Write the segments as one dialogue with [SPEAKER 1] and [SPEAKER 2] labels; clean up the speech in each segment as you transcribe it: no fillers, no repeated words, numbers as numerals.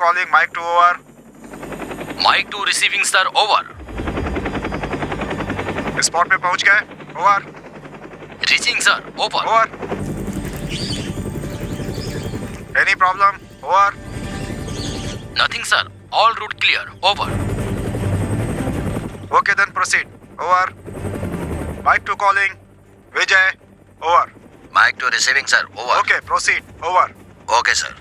[SPEAKER 1] calling. Mic 2 over.
[SPEAKER 2] Mic 2 receiving sir, over.
[SPEAKER 1] Spot पे पहुंच गए. Over.
[SPEAKER 2] Reaching sir, over.
[SPEAKER 1] Over. Any problem. Over.
[SPEAKER 2] Nothing sir, all route clear, over.
[SPEAKER 1] Okay then proceed. Over. Mike 2 calling. Vijay. Over.
[SPEAKER 2] Mic 2 receiving sir, over.
[SPEAKER 1] Okay proceed. Over.
[SPEAKER 2] Okay sir.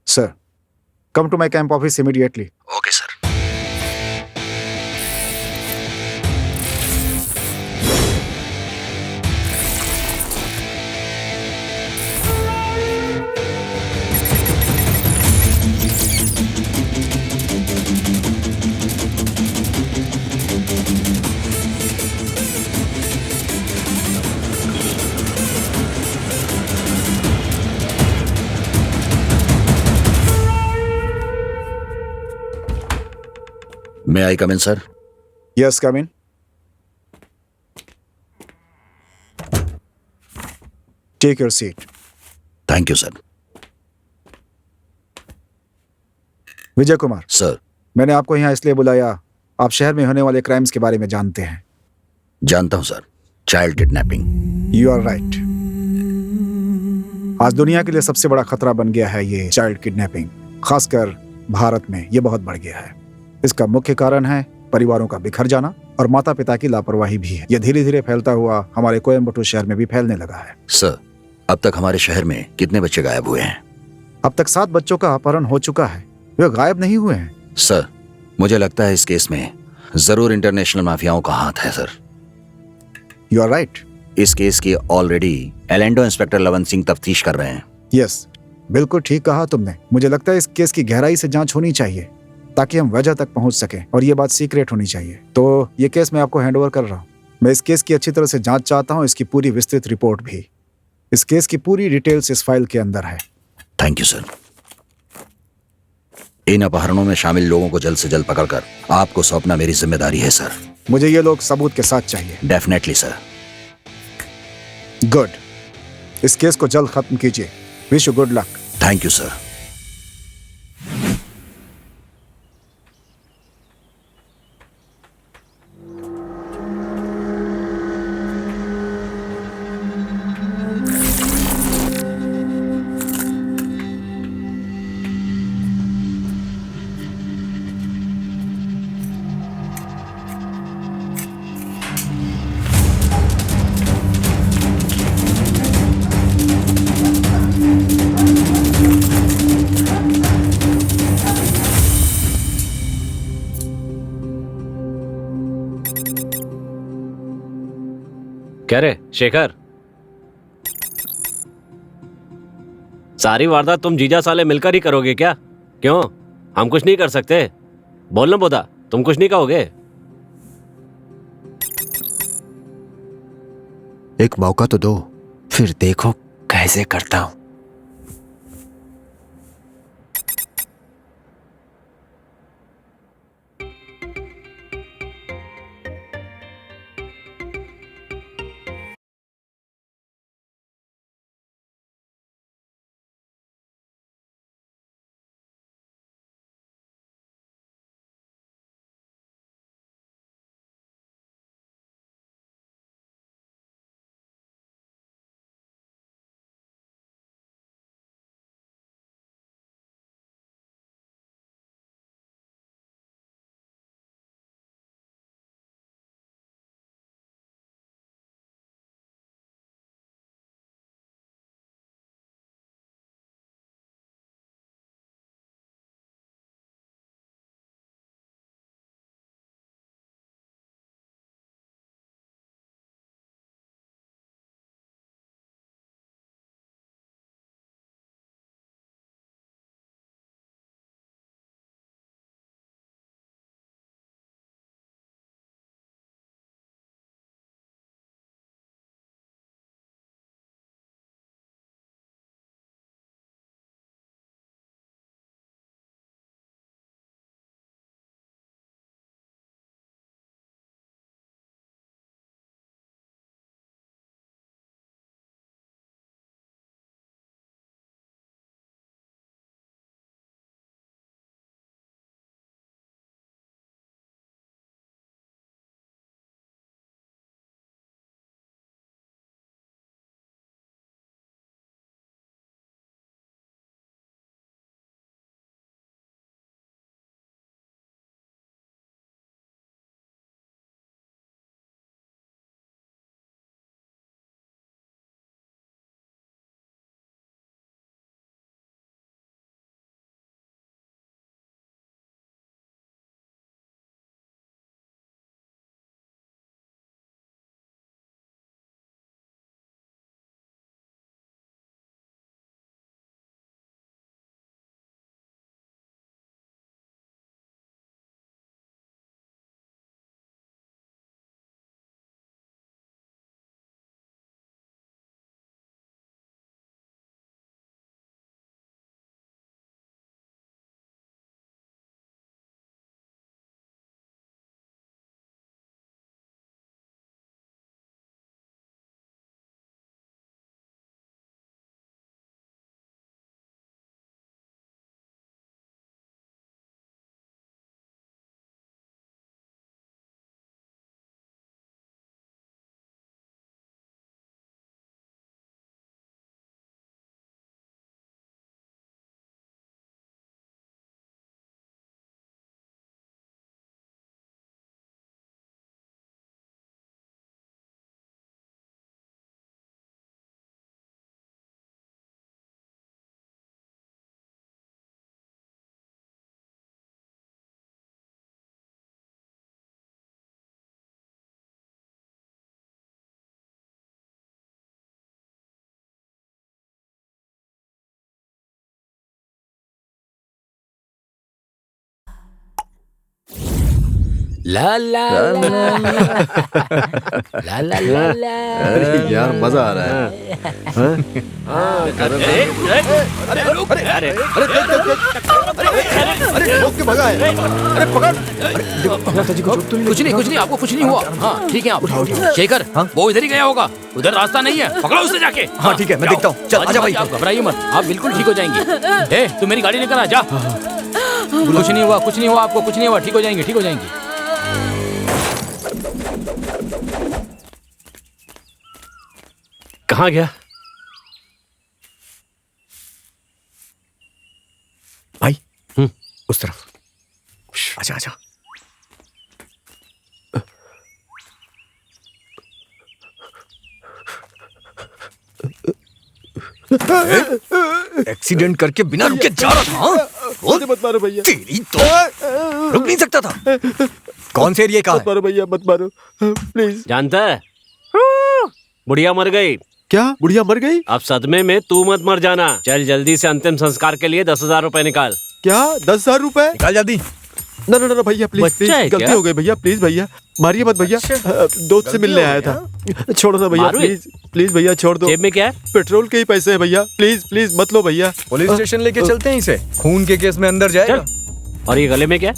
[SPEAKER 1] Sir, come to my camp office immediately.
[SPEAKER 2] Okay sir. May I come in, sir?
[SPEAKER 1] Yes, come in. Take your seat.
[SPEAKER 2] Thank you, sir.
[SPEAKER 1] Vijay Kumar,
[SPEAKER 2] Sir,
[SPEAKER 1] मैंने आपको यहाँ इसलिए बुलाया, आप शहर में होने वाले क्राइम्स के बारे में जानते हैं.
[SPEAKER 2] जानता हूँ sir. Child kidnapping.
[SPEAKER 1] You are right. आज दुनिया के लिए सबसे बड़ा खतरा बन गया है ये चाइल्ड किडनैपिंग. खासकर भारत में ये बहुत बढ़ गया है. इसका मुख्य कारण है परिवारों का बिखर जाना और माता पिता की लापरवाही भी है. यह धीरे धीरे फैलता हुआ हमारे कोयम्बटूर शहर में भी फैलने लगा है.
[SPEAKER 2] सर, अब तक हमारे शहर में कितने बच्चे गायब हुए हैं?
[SPEAKER 1] अब तक 7 बच्चों का अपहरण हो चुका है. वे गायब नहीं हुए हैं.
[SPEAKER 2] सर, मुझे लगता है इस केस में जरूर इंटरनेशनल माफियाओं का हाथ है सर.
[SPEAKER 1] You are right.
[SPEAKER 2] इस केस की ऑलरेडी एलेंडो इंस्पेक्टर लवन सिंह तफ्तीश कर रहे हैं.
[SPEAKER 1] यस, बिल्कुल ठीक कहा तुमने. मुझे लगता है इस केस की गहराई से जांच होनी चाहिए ताकि हम वजह तक पहुंच सकें और ये बात सीक्रेट होनी चाहिए. तो ये केस मैं आपको हैंड ओवर कर रहा हूँ. मैं इस केस की अच्छी तरह से जांच चाहता हूँ, इसकी पूरी विस्तृत रिपोर्ट भी. इस केस की पूरी डिटेल्स इस फाइल के अंदर है.
[SPEAKER 2] Thank you sir. इन अपहरणों में शामिल लोगों को जल्द से जल्द पकड़कर आपको सौंपना मेरी जिम्मेदारी है सर.
[SPEAKER 1] मुझे ये लोग सबूत के साथ चाहिए.
[SPEAKER 2] Definitely sir.
[SPEAKER 1] गुड. इस केस को जल्द खत्म कीजिए. Wish you good luck.
[SPEAKER 2] Thank you sir.
[SPEAKER 3] क्या रे शेखर, सारी वारदात तुम जीजा साले मिलकर ही करोगे क्या? क्यों, हम कुछ नहीं कर सकते? बोल ना बोदा, तुम कुछ नहीं कहोगे?
[SPEAKER 4] एक मौका तो दो, फिर देखो कैसे करता हूं.
[SPEAKER 5] ला ला ला ला ला ला ला।
[SPEAKER 6] अरे यार मजा आ रहा है।
[SPEAKER 5] कुछ नहीं आपको कुछ नहीं हुआ। हाँ ठीक है आप शेखर, वो इधर ही गया होगा, उधर रास्ता नहीं है, पकड़ो उसे जाके।
[SPEAKER 4] हाँ ठीक है, मैं देखता हूँ। चल आजा भाई।
[SPEAKER 5] आप घबराइए मत, आप बिल्कुल ठीक हो जाएंगे। ए तू मेरी गाड़ी लेकर आ जा। कुछ नहीं हुआ आपको, कुछ नहीं हुआ, ठीक हो जाएंगे।
[SPEAKER 3] कहाँ गया?
[SPEAKER 4] भाई उस तरफ। आजा आजा। एक्सीडेंट करके बिना रुके जा रहा था। हाँ?
[SPEAKER 6] मत मारो भैया।
[SPEAKER 4] तेरी तो रुक नहीं सकता था। कौन से एरिया का है?
[SPEAKER 6] मत मारो भैया, मत मारो प्लीज।
[SPEAKER 3] जानता है, बुढ़िया मर गई।
[SPEAKER 6] क्या बुढ़िया मर गई?
[SPEAKER 3] अब सदमे में तू मत मर जाना। चल जल्दी से अंतिम संस्कार के लिए 10,000 रुपए निकाल।
[SPEAKER 6] क्या 10,000 रुपए?
[SPEAKER 4] निकाल जल्दी।
[SPEAKER 6] ना ना ना भैया प्लीज
[SPEAKER 3] बच्चा है
[SPEAKER 6] प्लीज, गलती
[SPEAKER 3] क्या?
[SPEAKER 6] हो गई भैया, प्लीज भैया मारिए मत भैया। दोस्त से मिलने आया था। छोड़ो ना भैया,
[SPEAKER 3] मारो
[SPEAKER 6] प्लीज प्लीज भैया छोड़ दो।
[SPEAKER 3] जेब में क्या है?
[SPEAKER 6] पेट्रोल के ही पैसे हैं भैया, प्लीज प्लीज मत लो भैया।
[SPEAKER 4] पुलिस स्टेशन लेके चलते हैं इसे। खून के केस में अंदर जाएगा।
[SPEAKER 3] चल। और ये गले में क्या है?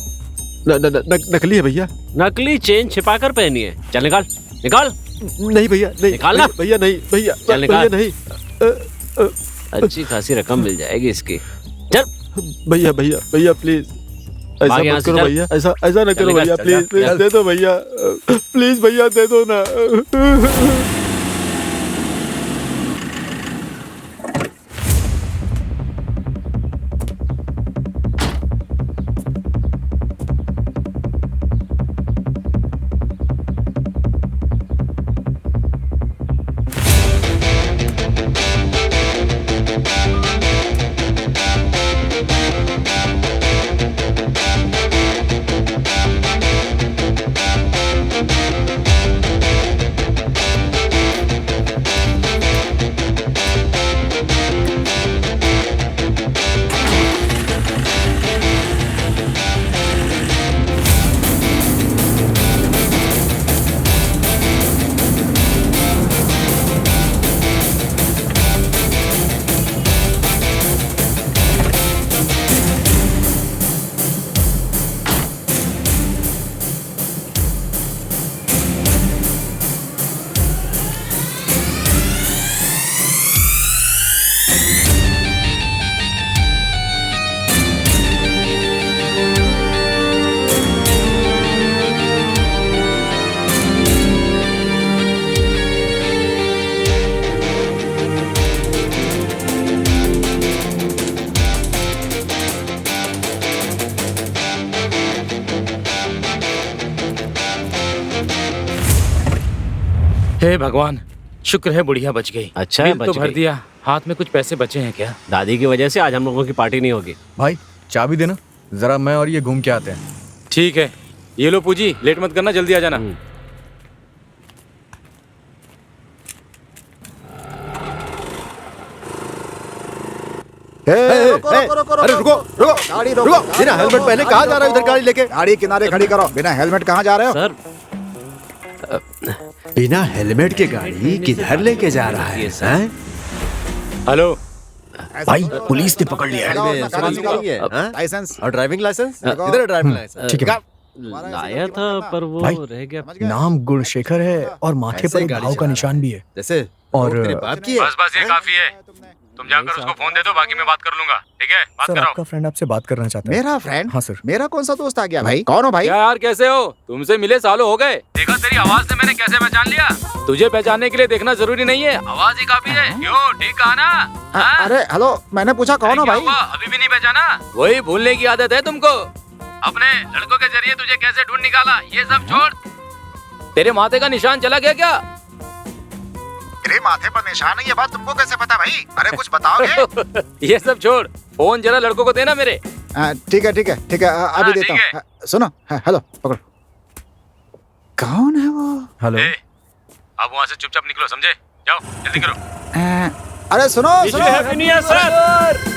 [SPEAKER 6] नकली है भैया।
[SPEAKER 3] नकली चेन छिपा कर पहनी है। चल निकाल निकाल।
[SPEAKER 6] नहीं भैया नहीं,
[SPEAKER 3] निकालना।
[SPEAKER 6] भैया नहीं भैया,
[SPEAKER 3] चल निकाल।
[SPEAKER 6] भैया नहीं।
[SPEAKER 3] अच्छी खासी रकम मिल जाएगी इसकी। चल
[SPEAKER 6] भैया भैया भैया प्लीज ऐसा
[SPEAKER 3] भाग यहाँ
[SPEAKER 6] मत
[SPEAKER 3] से,
[SPEAKER 6] करो
[SPEAKER 3] चल।
[SPEAKER 6] भैया, ऐसा न करो
[SPEAKER 3] निकाल,
[SPEAKER 6] भैया,
[SPEAKER 3] चल,
[SPEAKER 6] प्लीज
[SPEAKER 3] चल,
[SPEAKER 6] प्लीज
[SPEAKER 3] चल।
[SPEAKER 6] दे दो भैया, प्लीज भैया दे दो ना।
[SPEAKER 5] हे भगवान, शुक्र है बुढ़िया बच गई।
[SPEAKER 3] अच्छा है,
[SPEAKER 5] बिल तो
[SPEAKER 3] बच
[SPEAKER 5] भर
[SPEAKER 3] गई।
[SPEAKER 5] दिया, हाथ में कुछ पैसे बचे हैं क्या?
[SPEAKER 3] दादी की वजह से आज हम लोगों की पार्टी नहीं होगी।
[SPEAKER 4] भाई चाबी देना जरा, मैं और ये घूम के आते हैं।
[SPEAKER 5] ठीक है, ये लो पूजी, लेट मत करना, जल्दी आ जाना।
[SPEAKER 6] अरे रुको रुको
[SPEAKER 1] गाड़ी
[SPEAKER 6] रुको, बिना हेलमेट पहने कहाँ जा रहे हो इधर गाड़ी लेके?
[SPEAKER 1] गाड़ी किनारे खड़ी करो। बिना हेलमेट कहाँ जा रहे हो?
[SPEAKER 3] सर
[SPEAKER 6] बिना हेलमेट के गाड़ी किधर लेके जा रहा है? हैं?
[SPEAKER 5] हेलो,
[SPEAKER 4] भाई पुलिस ने पकड़ लिया है।
[SPEAKER 1] लाइसेंस
[SPEAKER 6] और ड्राइविंग लाइसेंस?
[SPEAKER 1] देखो।
[SPEAKER 6] इधर है ड्राइविंग लाइसेंस।
[SPEAKER 4] ठीक है
[SPEAKER 3] लाया था पर वो
[SPEAKER 4] भाई,
[SPEAKER 3] रह गया।
[SPEAKER 4] नाम गुणशेखर है और माथे
[SPEAKER 6] ऐसे
[SPEAKER 4] पर एक
[SPEAKER 6] गाड़ी
[SPEAKER 4] भाव का
[SPEAKER 6] चला
[SPEAKER 4] निशान भी है।
[SPEAKER 6] जैसे
[SPEAKER 4] और
[SPEAKER 6] तेरे बाप की है।
[SPEAKER 5] बस ये काफी है। तुम जाकर उसको फोन दे दो, बाकी मैं बात कर लूंगा। ठीक है, बात
[SPEAKER 4] सर
[SPEAKER 5] करो।
[SPEAKER 4] आपका फ्रेंड आपसे बात करना चाहता है।
[SPEAKER 1] मेरा फ्रेंड?
[SPEAKER 4] हाँ सर।
[SPEAKER 1] मेरा कौन सा दोस्त आ गया भाई? कौन हो भाई?
[SPEAKER 5] क्या यार, कैसे हो? तुमसे मिले सालों हो गए। देखा तेरी आवाज से मैंने कैसे पहचान लिया। तुझे पहचानने के लिए देखना जरूरी नहीं है, आवाज ही काफी है। क्यों, ठीक कहा ना? हाँ?
[SPEAKER 1] अरे हेलो, मैंने पूछा कौन हो
[SPEAKER 5] क्या
[SPEAKER 1] भाई?
[SPEAKER 5] हुआ, अभी भी नहीं पहचाना? वही भूलने की आदत है तुमको। अपने लड़कों के जरिए तुझे कैसे ढूंढ निकाला, ये सब छोड़। तेरे माथे का निशान चला गया क्या?
[SPEAKER 1] मेरे माथे पर निशान है, ये बात तुमको कैसे पता भाई? अरे कुछ बताओगे?
[SPEAKER 5] ये सब छोड़, फोन जरा लड़कों को देना मेरे।
[SPEAKER 1] ठीक है ठीक है ठीक है, अभी
[SPEAKER 5] हाँ,
[SPEAKER 1] देता
[SPEAKER 5] ठीक
[SPEAKER 1] हूँ। सुनो, हेलो पकड़ो। कौन है वो?
[SPEAKER 4] हेलो।
[SPEAKER 5] अब वहाँ से चुपचाप निकलो, समझे? जाओ जल्दी करो।
[SPEAKER 1] अरे सुनो सुनो।
[SPEAKER 3] Happy new year sir.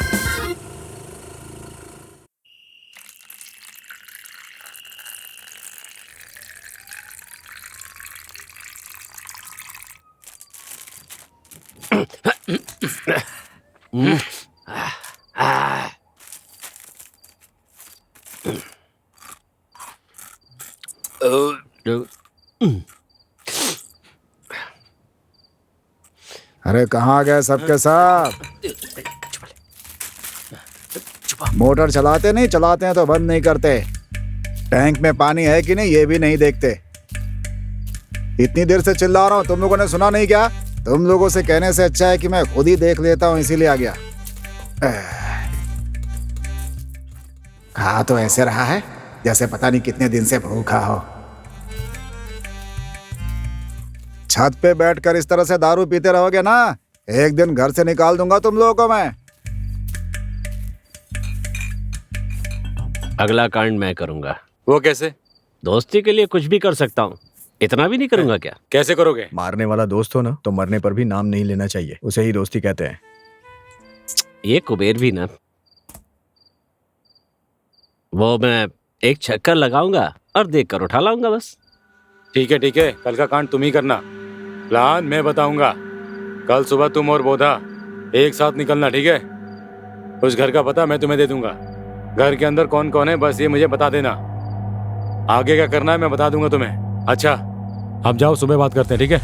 [SPEAKER 1] अरे कहाँ गए सबके सब? मोटर चलाते नहीं, चलाते हैं तो बंद नहीं करते। टैंक में पानी है कि नहीं ये भी नहीं देखते। इतनी देर से चिल्ला रहा हूँ, तुम लोगों ने सुना नहीं क्या? तुम लोगों से कहने से अच्छा है कि मैं खुद ही देख लेता हूँ, इसीलिए आ गया। खा तो ऐसे रहा है जैसे पता नहीं कितने दिन से भूखा हो। छत पे बैठकर इस तरह से दारू पीते रहोगे ना, एक दिन घर से निकाल दूंगा तुम लोगों को मैं।
[SPEAKER 3] अगला कांड मैं करूंगा।
[SPEAKER 7] वो कैसे?
[SPEAKER 3] दोस्ती के लिए कुछ भी कर सकता हूँ, इतना भी नहीं करूंगा क्या?
[SPEAKER 7] कैसे करोगे?
[SPEAKER 6] मारने वाला दोस्त हो ना तो मरने पर भी नाम नहीं लेना चाहिए, उसे ही दोस्ती कहते हैं।
[SPEAKER 3] ये कुबेर भी ना, वो मैं एक चक्कर लगाऊंगा और देख कर उठा लाऊंगा बस।
[SPEAKER 7] ठीक है, कल का कांड तुम ही करना, प्लान मैं बताऊंगा। कल सुबह तुम और बोधा एक साथ निकलना, ठीक है? उस घर का पता मैं तुम्हें दे दूंगा। घर के अंदर कौन कौन है बस ये मुझे बता देना। आगे क्या करना है मैं बता दूंगा तुम्हें। अच्छा, अब जाओ, सुबह बात करते हैं, ठीक है?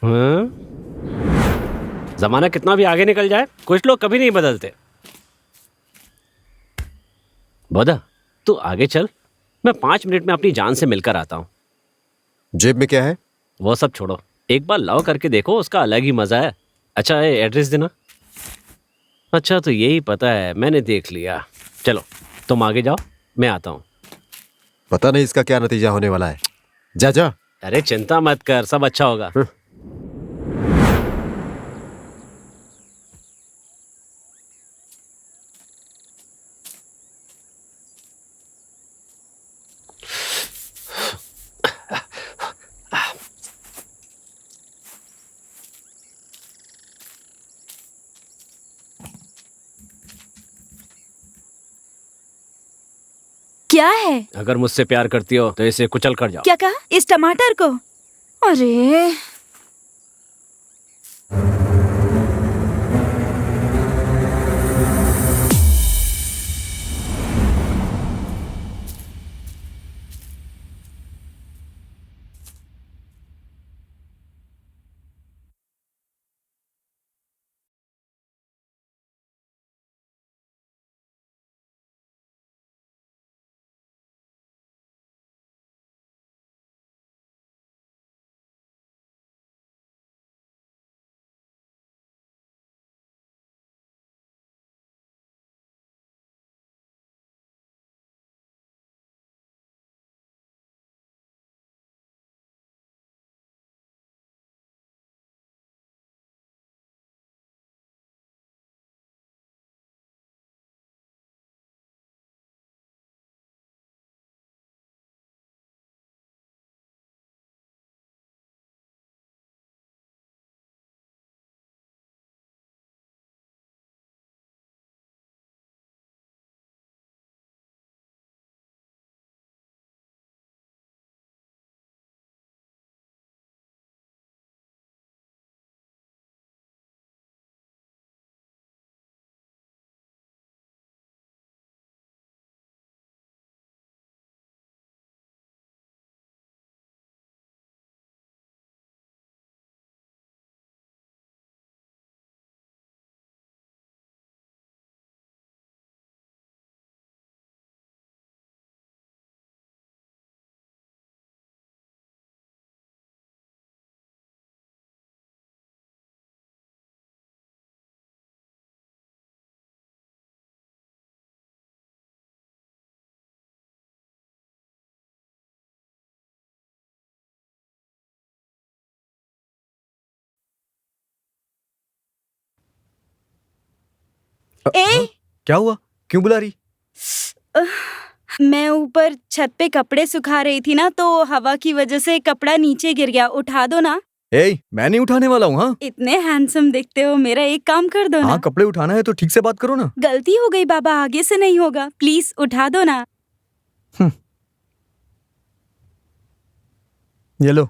[SPEAKER 3] हाँ? जमाना कितना भी आगे निकल जाए, कुछ लोग कभी नहीं बदलते। बोधा, तू आगे चल, मैं 5 मिनट में अपनी जान से मिलकर आता हूँ।
[SPEAKER 6] जेब में क्या है?
[SPEAKER 3] वो सब छोड़ो, एक बार लव करके देखो, उसका अलग ही मजा है। अच्छा है, एड्रेस देना। अच्छा तो यही पता है, मैंने देख लिया। चलो तुम आगे जाओ, मैं आता हूँ।
[SPEAKER 6] पता नहीं इसका क्या नतीजा होने वाला है। जा जा।
[SPEAKER 3] अरे चिंता मत कर, सब अच्छा होगा।
[SPEAKER 8] क्या है?
[SPEAKER 3] अगर मुझसे प्यार करती हो तो इसे कुचल कर जाओ।
[SPEAKER 8] क्या कहा? इस टमाटर को? अरे ए
[SPEAKER 6] क्या हुआ? क्यों बुला रही?
[SPEAKER 8] मैं ऊपर छत पे कपड़े सुखा रही थी ना, तो हवा की वजह से कपड़ा नीचे गिर गया। उठा दो ना।
[SPEAKER 6] ए, मैं नहीं उठाने वाला हूँ। हाँ
[SPEAKER 8] इतने हैंडसम दिखते हो, मेरा एक काम कर दो
[SPEAKER 6] हाँ,
[SPEAKER 8] ना।
[SPEAKER 6] कपड़े उठाना है तो ठीक से बात करो ना।
[SPEAKER 8] गलती हो गई बाबा, आगे से नहीं होगा, प्लीज उठा दो ना।
[SPEAKER 6] ये लो।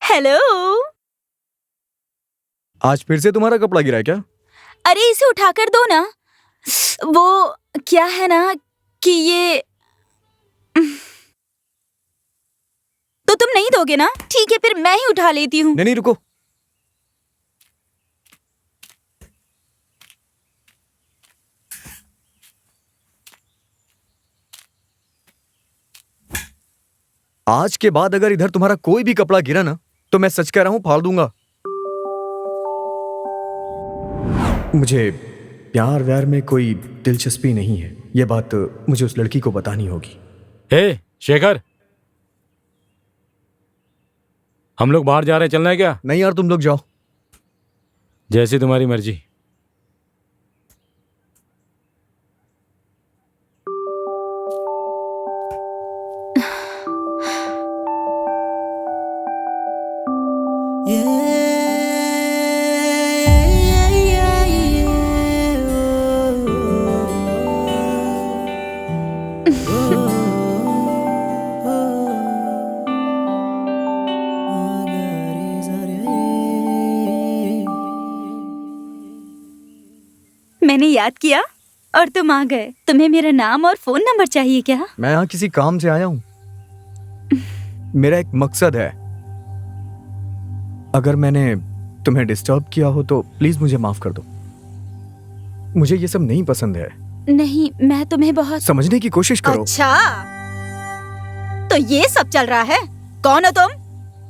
[SPEAKER 8] हेलो।
[SPEAKER 6] आज फिर से तुम्हारा कपड़ा गिरा है क्या?
[SPEAKER 8] अरे इसे उठाकर दो ना। वो क्या है ना कि ये तो तुम नहीं दोगे ना? ठीक है, फिर मैं ही उठा लेती हूँ।
[SPEAKER 6] नहीं रुको। आज के बाद अगर इधर तुम्हारा कोई भी कपड़ा गिरा ना तो मैं सच कह रहा हूं फाड़ दूंगा। मुझे प्यार व्यार में कोई दिलचस्पी नहीं है। यह बात मुझे उस लड़की को बतानी होगी।
[SPEAKER 7] हे शेखर, हम लोग बाहर जा रहे हैं, चलना है क्या?
[SPEAKER 6] नहीं यार, तुम लोग जाओ।
[SPEAKER 7] जैसी तुम्हारी मर्जी।
[SPEAKER 8] मैंने याद किया और तुम आ गए। तुम्हें मेरा नाम और फोन नंबर चाहिए क्या?
[SPEAKER 6] मैं यहाँ किसी काम से आया हूं। मेरा एक मकसद है। अगर मैंने तुम्हें डिस्टर्ब किया हो तो प्लीज मुझे माफ कर दो। मुझे ये सब नहीं पसंद है।
[SPEAKER 8] नहीं, मैं तुम्हें बहुत
[SPEAKER 6] समझने की कोशिश करो।
[SPEAKER 8] अच्छा, तो ये सब चल रहा है। कौन हो तुम?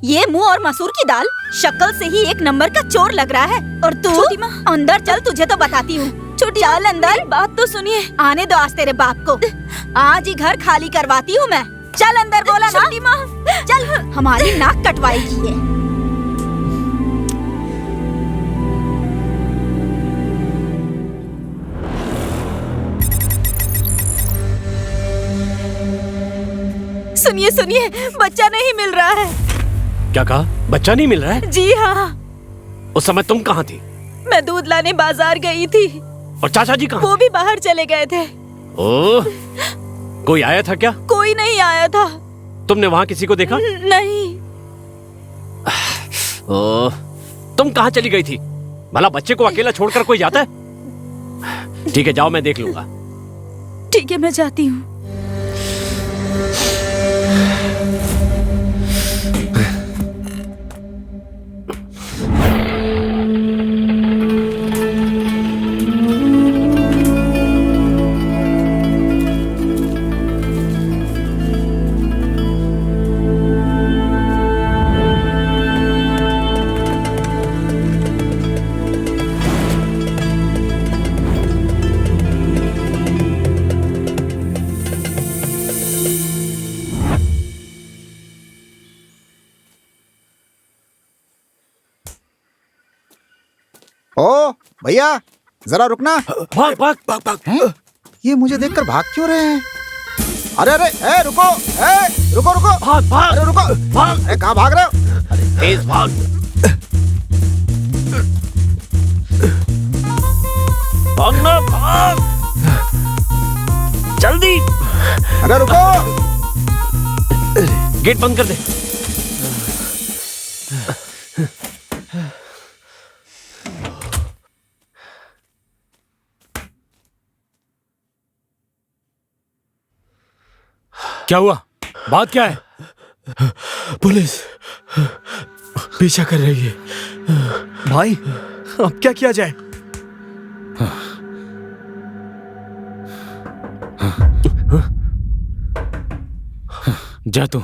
[SPEAKER 8] ये मुंह और मसूर की दाल, शक्ल से ही एक नंबर का चोर लग रहा है। और तू अंदर चल, तुझे तो बताती हूँ। छोटी चल अंदर। बात तो सुनिए। आने दो आज तेरे बाप को। आज ही घर खाली करवाती हूँ मैं। चल अंदर, बोला ना। छोटी माँ चल, हमारी नाक कटवाएगी ये। सुनिए सुनिए, बच्चा नहीं मिल रहा है।
[SPEAKER 3] क्या कहा? बच्चा नहीं मिल रहा है?
[SPEAKER 8] जी हाँ।
[SPEAKER 3] उस समय तुम कहाँ थी?
[SPEAKER 8] मैं दूध लाने बाजार गई थी।
[SPEAKER 3] और चाचा जी कहाँ?
[SPEAKER 8] वो भी बाहर चले गए थे।
[SPEAKER 3] ओह, कोई आया था क्या?
[SPEAKER 8] कोई नहीं आया था।
[SPEAKER 3] तुमने वहाँ किसी को देखा?
[SPEAKER 8] नहीं।
[SPEAKER 3] ओह, तुम कहाँ चली गई थी? भला बच्चे को अकेला छोड़कर कोई जाता है? ठीक है, जाओ, मैं देख लूंगा।
[SPEAKER 8] ठीक है, मैं जाती हूँ।
[SPEAKER 1] ओ भैया, जरा रुकना।
[SPEAKER 3] भाग भाग भाग भाग।
[SPEAKER 1] हैं? ये मुझे देखकर भाग क्यों रहे हैं? अरे अरे, रुको, रुको रुको।
[SPEAKER 3] भाग भाग।
[SPEAKER 1] अरे रुको,
[SPEAKER 3] भाग।
[SPEAKER 1] अरे कहाँ भाग रहे हो?
[SPEAKER 3] अरे तेज भाग। भागना, भाग जल्दी।
[SPEAKER 1] अरे रुको।
[SPEAKER 3] गेट बंद कर दे।
[SPEAKER 7] क्या हुआ? बात क्या है?
[SPEAKER 6] पुलिस पीछा कर रही है। भाई अब क्या किया जाए?
[SPEAKER 7] जा तू।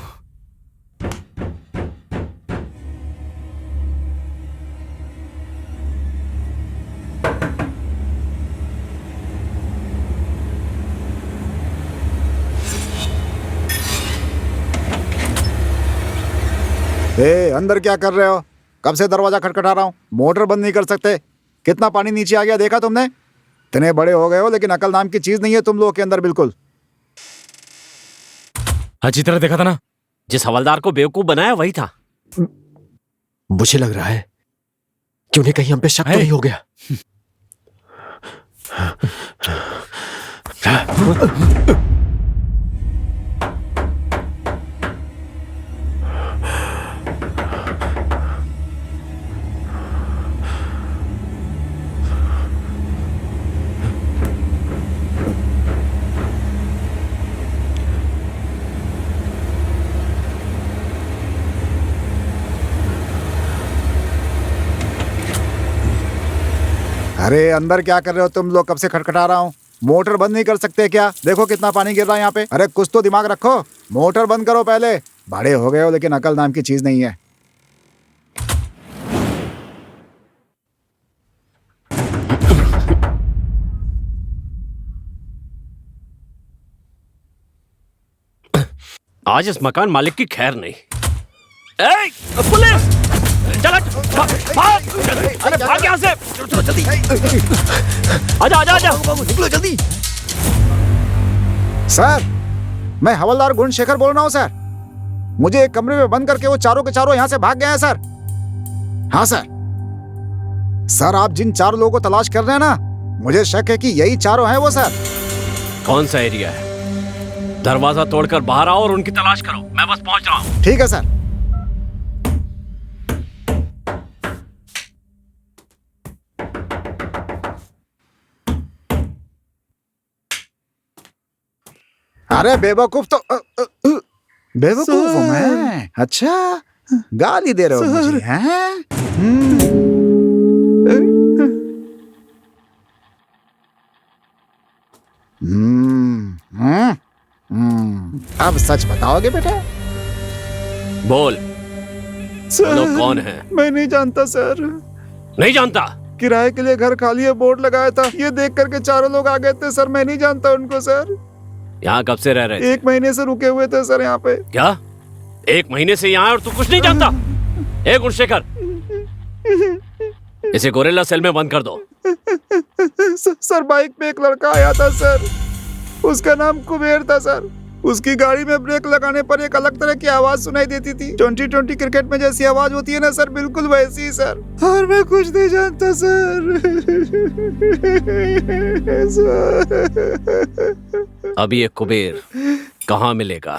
[SPEAKER 1] अंदर क्या कर रहे हो? कब से दरवाजा खटखटा रहा हूँ, मोटर बंद नहीं कर सकते? कितना पानी नीचे आ गया देखा तुमने? इतने बड़े हो गए हो लेकिन अकल नाम की चीज नहीं है तुम लोगों के अंदर बिल्कुल।
[SPEAKER 7] अच्छी तरह देखा था ना?
[SPEAKER 3] जिस हवलदार को बेवकूफ बनाया वही था।
[SPEAKER 6] मुझे लग रहा है कि उन्हें कहीं हम पे शक तो
[SPEAKER 7] है?
[SPEAKER 6] नहीं हो गया।
[SPEAKER 1] अरे अंदर क्या कर रहे हो तुम लोग? कब से खटखटा रहा हूँ, मोटर बंद नहीं कर सकते क्या? देखो कितना पानी गिर रहा है यहाँ पे। अरे कुछ तो दिमाग रखो, मोटर बंद करो पहले। बड़े हो गए हो लेकिन अकल नाम की चीज नहीं है।
[SPEAKER 3] आज इस मकान मालिक की खैर नहीं। ए, पुलिस! चल भाग! अरे भाग यहाँ से! जल्दी! आजा आजा आजा!
[SPEAKER 6] निकलो जल्दी!
[SPEAKER 1] सर, मैं हवलदार गुणशेखर बोल रहा हूँ सर। मुझे एक कमरे में बंद करके वो चारों के चारों यहाँ से भाग गए हैं सर। हाँ सर। सर आप जिन 4 लोगों को तलाश कर रहे हैं ना, मुझे शक है कि यही चारों हैं वो सर।
[SPEAKER 3] कौन सा एरिया है? दरवाजा तोड़कर बाहर आओ और उनकी तलाश करो। मैं बस पहुंच रहा हूँ।
[SPEAKER 1] ठीक है सर। अरे बेवकूफ तो बेवकूफ हूँ मैं? अच्छा, गाली दे रहे हो मुझे हैं? अब सच बताओगे बेटा?
[SPEAKER 3] बोल।
[SPEAKER 1] सर,
[SPEAKER 3] लोग कौन है?
[SPEAKER 1] मैं नहीं जानता सर।
[SPEAKER 3] नहीं जानता?
[SPEAKER 1] किराए के लिए घर खाली है, बोर्ड लगाया था, ये देख करके चारों लोग आ गए थे सर। मैं नहीं जानता उनको सर।
[SPEAKER 3] यहाँ कब से रह रहे थे?
[SPEAKER 1] 1 महीने से रुके हुए थे सर यहाँ पे।
[SPEAKER 3] क्या 1 महीने से यहाँ और तू कुछ नहीं जानता? ए गुणशेखर, इसे गोरेला सेल में बंद कर दो।
[SPEAKER 1] सर बाइक पे एक लड़का आया था सर, उसका नाम कुबेर था सर। उसकी गाड़ी में ब्रेक लगाने पर एक अलग तरह की आवाज सुनाई देती थी। 2020 क्रिकेट में जैसी आवाज होती है ना सर, बिल्कुल वैसी ही सर। और मैं कुछ नहीं जानता सर।
[SPEAKER 3] अब ये कुबेर कहाँ मिलेगा?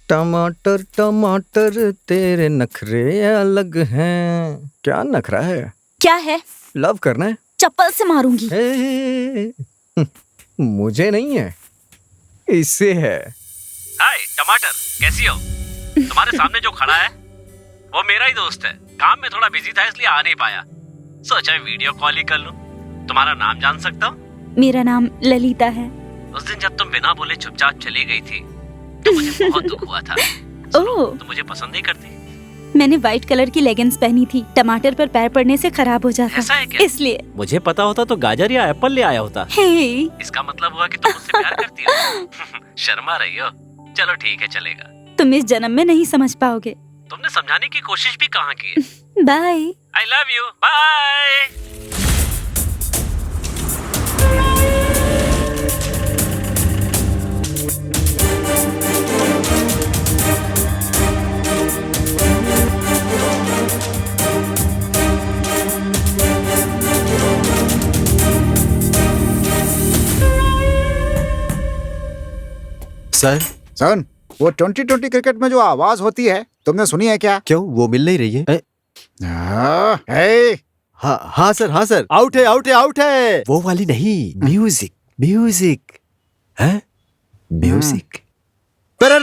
[SPEAKER 6] टमाटर टमाटर तेरे नखरे अलग हैं। क्या नखरा है?
[SPEAKER 8] क्या है?
[SPEAKER 6] लव करना है?
[SPEAKER 8] चप्पल से मारूंगी।
[SPEAKER 6] मुझे नहीं है, इससे है।
[SPEAKER 3] हाय टमाटर, कैसी हो? तुम्हारे सामने जो खड़ा है वो मेरा ही दोस्त है। काम में थोड़ा बिजी था इसलिए आ नहीं पाया। सोचा वीडियो कॉल ही कर लूं। तुम्हारा नाम जान सकता हूँ?
[SPEAKER 8] मेरा नाम ललिता है।
[SPEAKER 3] उस दिन जब तुम बिना बोले चुपचाप चली गई थी तो मुझे बहुत दुख हुआ था।
[SPEAKER 8] ओह,
[SPEAKER 3] तुम मुझे पसंद नहीं करती?
[SPEAKER 8] मैंने व्हाइट कलर की लेगिंग्स पहनी थी। टमाटर पर पैर पड़ने से खराब हो
[SPEAKER 3] ऐसा
[SPEAKER 8] जाता,
[SPEAKER 3] है क्या?
[SPEAKER 8] इसलिए।
[SPEAKER 3] मुझे पता होता तो गाजर या एप्पल ले आया होता।
[SPEAKER 8] हे,
[SPEAKER 3] इसका मतलब हुआ कि तुम मुझसे प्यार करती हो। शर्मा रही हो। चलो ठीक है, चलेगा।
[SPEAKER 8] तुम इस जन्म में नहीं समझ पाओगे।
[SPEAKER 3] तुमने समझाने की कोशिश भी कहाँ की है?
[SPEAKER 8] Bye.
[SPEAKER 3] I love you, bye.
[SPEAKER 4] Sir
[SPEAKER 1] सन, वो 2020 क्रिकेट में जो आवाज होती है तुमने सुनी है क्या?
[SPEAKER 4] क्यों, वो मिल नहीं रही है?
[SPEAKER 1] हे,
[SPEAKER 4] हाँ सर, हाँ सर, आउट है, आउट है, आउट है। वो वाली नहीं, म्यूजिक, म्यूजिक है, म्यूजिक।
[SPEAKER 1] हाँ,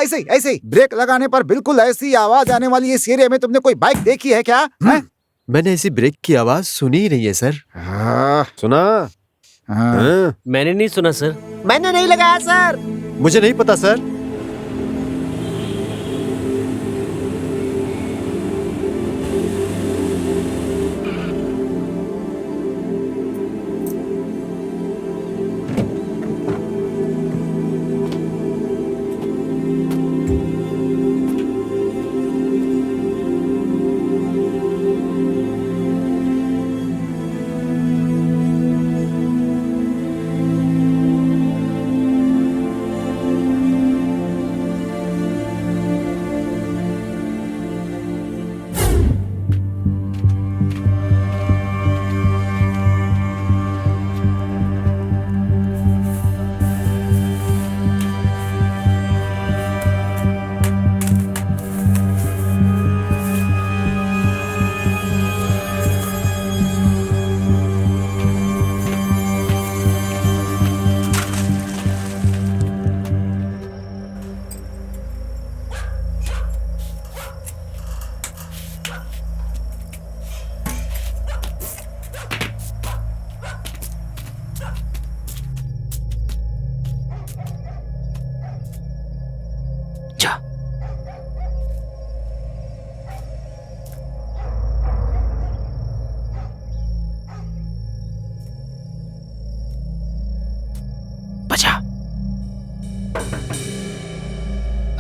[SPEAKER 1] ऐसे ही ऐसे ही ब्रेक लगाने पर बिल्कुल ऐसी आवाज आने वाली इस एरिया में तुमने कोई बाइक देखी है क्या? हैं?
[SPEAKER 4] मैंने ऐसी ब्रेक की आवाज सुनी ही नहीं है सर। सुना? हाँ।
[SPEAKER 9] मैंने नहीं सुना सर।
[SPEAKER 4] मैंने नहीं लगाया सर। मुझे नहीं पता सर।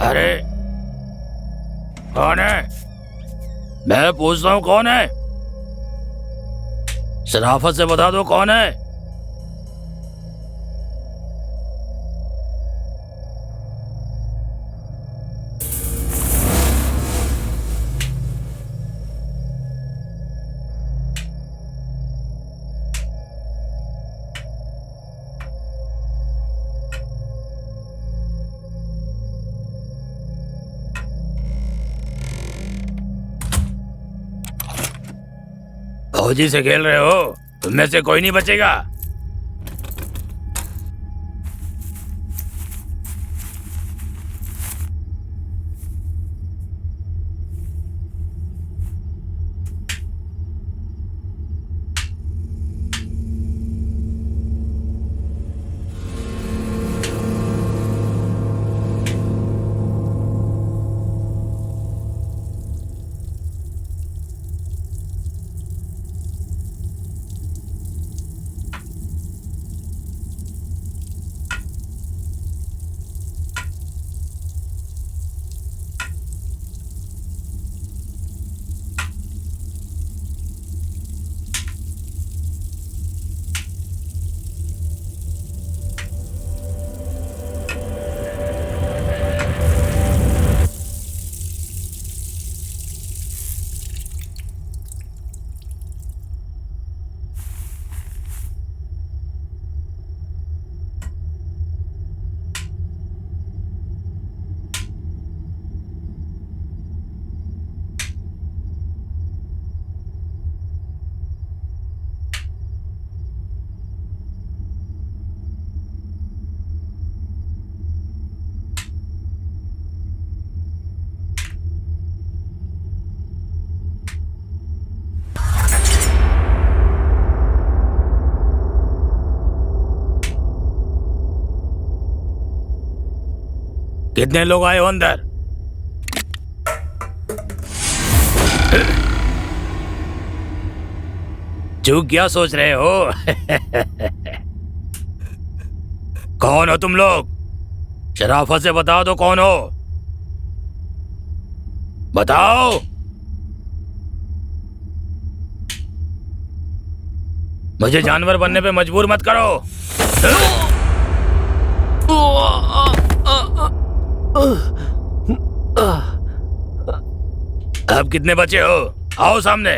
[SPEAKER 5] अरे कौन है? मैं पूछता हूँ कौन है? शराफत से बता दो कौन है? फौजी से खेल रहे हो? तुम में से कोई नहीं बचेगा। कितने लोग आए हो अंदर? चूक क्या सोच रहे हो? कौन हो तुम लोग? शराफत से बताओ तो कौन हो? बताओ। मुझे जानवर बनने पे मजबूर मत करो। अब कितने बचे हो? आओ सामने।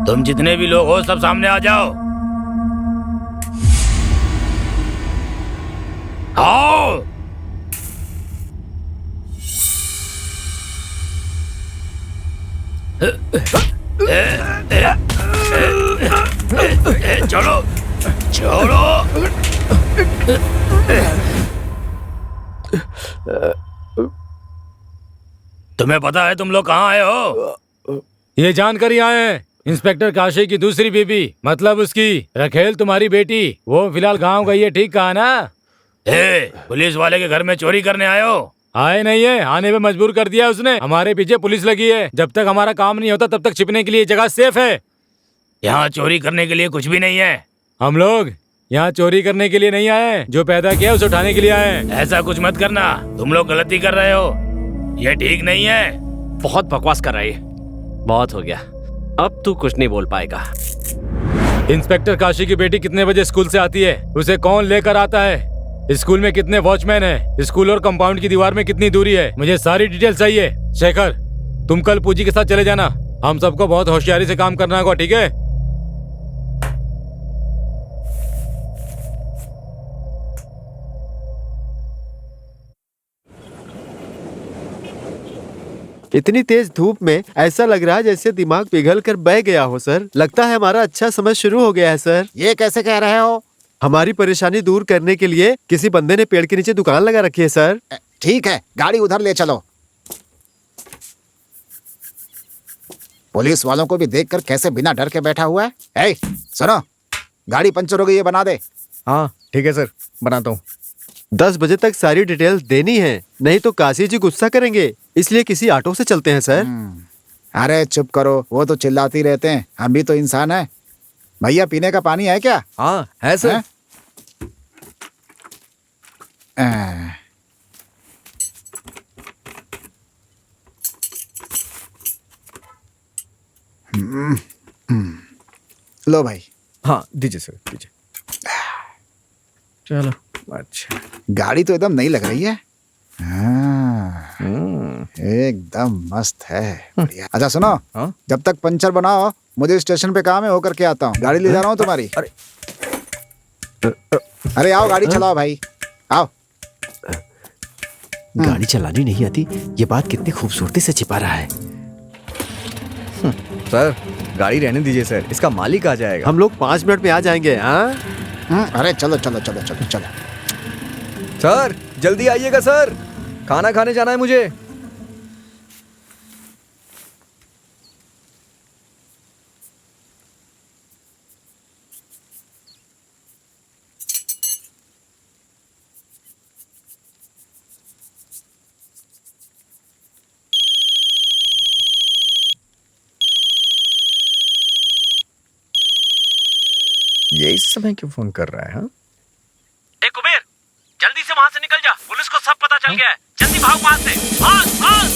[SPEAKER 5] तुम जितने भी लोग हो सब सामने आ जाओ। आओ। चलो चलो। तुम्हें पता है तुम लोग कहाँ आए हो?
[SPEAKER 7] ये जानकर ही आए हैं। इंस्पेक्टर काशी की दूसरी बीबी, मतलब उसकी रखेल, तुम्हारी बेटी, वो फिलहाल गांव गई है, ठीक कहा ना?
[SPEAKER 5] पुलिस वाले के घर में चोरी करने आए हो?
[SPEAKER 7] आए नहीं है, आने पे मजबूर कर दिया उसने। हमारे पीछे पुलिस लगी है। जब तक हमारा काम नहीं होता तब तक छिपने के लिए जगह सेफ है।
[SPEAKER 5] यहाँ चोरी करने के लिए कुछ भी नहीं है।
[SPEAKER 7] हम लोग यहाँ चोरी करने के लिए नहीं आए हैं, जो पैदा किया उसे उठाने के लिए आए हैं।
[SPEAKER 5] ऐसा कुछ मत करना, तुम लोग गलती कर रहे हो, ये ठीक नहीं है।
[SPEAKER 3] बहुत बकवास कर रहा है, बहुत हो गया, अब तू कुछ नहीं बोल पाएगा।
[SPEAKER 7] इंस्पेक्टर काशी की बेटी कितने बजे स्कूल से आती है? उसे कौन लेकर आता है? स्कूल में कितने वॉचमैन हैं? स्कूल और कंपाउंड की दीवार में कितनी दूरी है? मुझे सारी डिटेल चाहिए। शेखर, तुम कल पूजी के साथ चले जाना। हम सबको बहुत होशियारी से काम करना होगा, ठीक है?
[SPEAKER 4] इतनी तेज धूप में ऐसा लग रहा है जैसे दिमाग पिघल कर बह गया हो सर। लगता है हमारा अच्छा समय शुरू हो गया है सर।
[SPEAKER 1] ये कैसे कह रहे हो?
[SPEAKER 4] हमारी परेशानी दूर करने के लिए किसी बंदे ने पेड़ के नीचे दुकान लगा रखी है सर।
[SPEAKER 1] ठीक है, गाड़ी उधर ले चलो। पुलिस वालों को भी देखकर कैसे बिना डर के बैठा हुआ है। सुनो, गाड़ी पंचर हो गई है, बना दे।
[SPEAKER 6] हाँ ठीक है सर, बनाता हूँ।
[SPEAKER 4] 10 बजे तक सारी डिटेल्स देनी है, नहीं तो काशी जी गुस्सा करेंगे। इसलिए किसी ऑटो से चलते हैं सर।
[SPEAKER 1] अरे चुप करो, वो तो चिल्लाती रहते हैं, हम भी तो इंसान हैं। भैया पीने का पानी है क्या?
[SPEAKER 6] हाँ है सर।
[SPEAKER 1] लो भाई।
[SPEAKER 6] हाँ दीजिए सर, दीजिए। चलो अच्छा।
[SPEAKER 1] गाड़ी तो एकदम नई लग रही है। एकदम मस्त है, बढ़िया। अच्छा सुनो,
[SPEAKER 6] हाँ?
[SPEAKER 1] जब तक पंचर बनाओ, मुझे स्टेशन पे काम है, होकर के आता हूँ। गाड़ी ले जा रहा हूँ तुम्हारी। अरे आओ, गाड़ी चलाओ भाई, आओ।
[SPEAKER 4] गाड़ी चलानी नहीं आती, ये बात कितनी खूबसूरती से छिपा रहा है।
[SPEAKER 6] सर गाड़ी रहने दीजिए सर, इसका मालिक आ जाएगा।
[SPEAKER 4] हम लोग 5 मिनट में आ जाएंगे। हाँ
[SPEAKER 1] अरे चलो चलो चलो चलो चलो।
[SPEAKER 6] सर जल्दी आइएगा सर, खाना खाने जाना है मुझे। ये इस समय क्यों फोन कर रहा है? हाँ
[SPEAKER 3] ए कुबेर, जल्दी से वहाँ से निकल जा, पुलिस को सब पता चल गया है। जल्दी भाग वहाँ से, भाग भाग।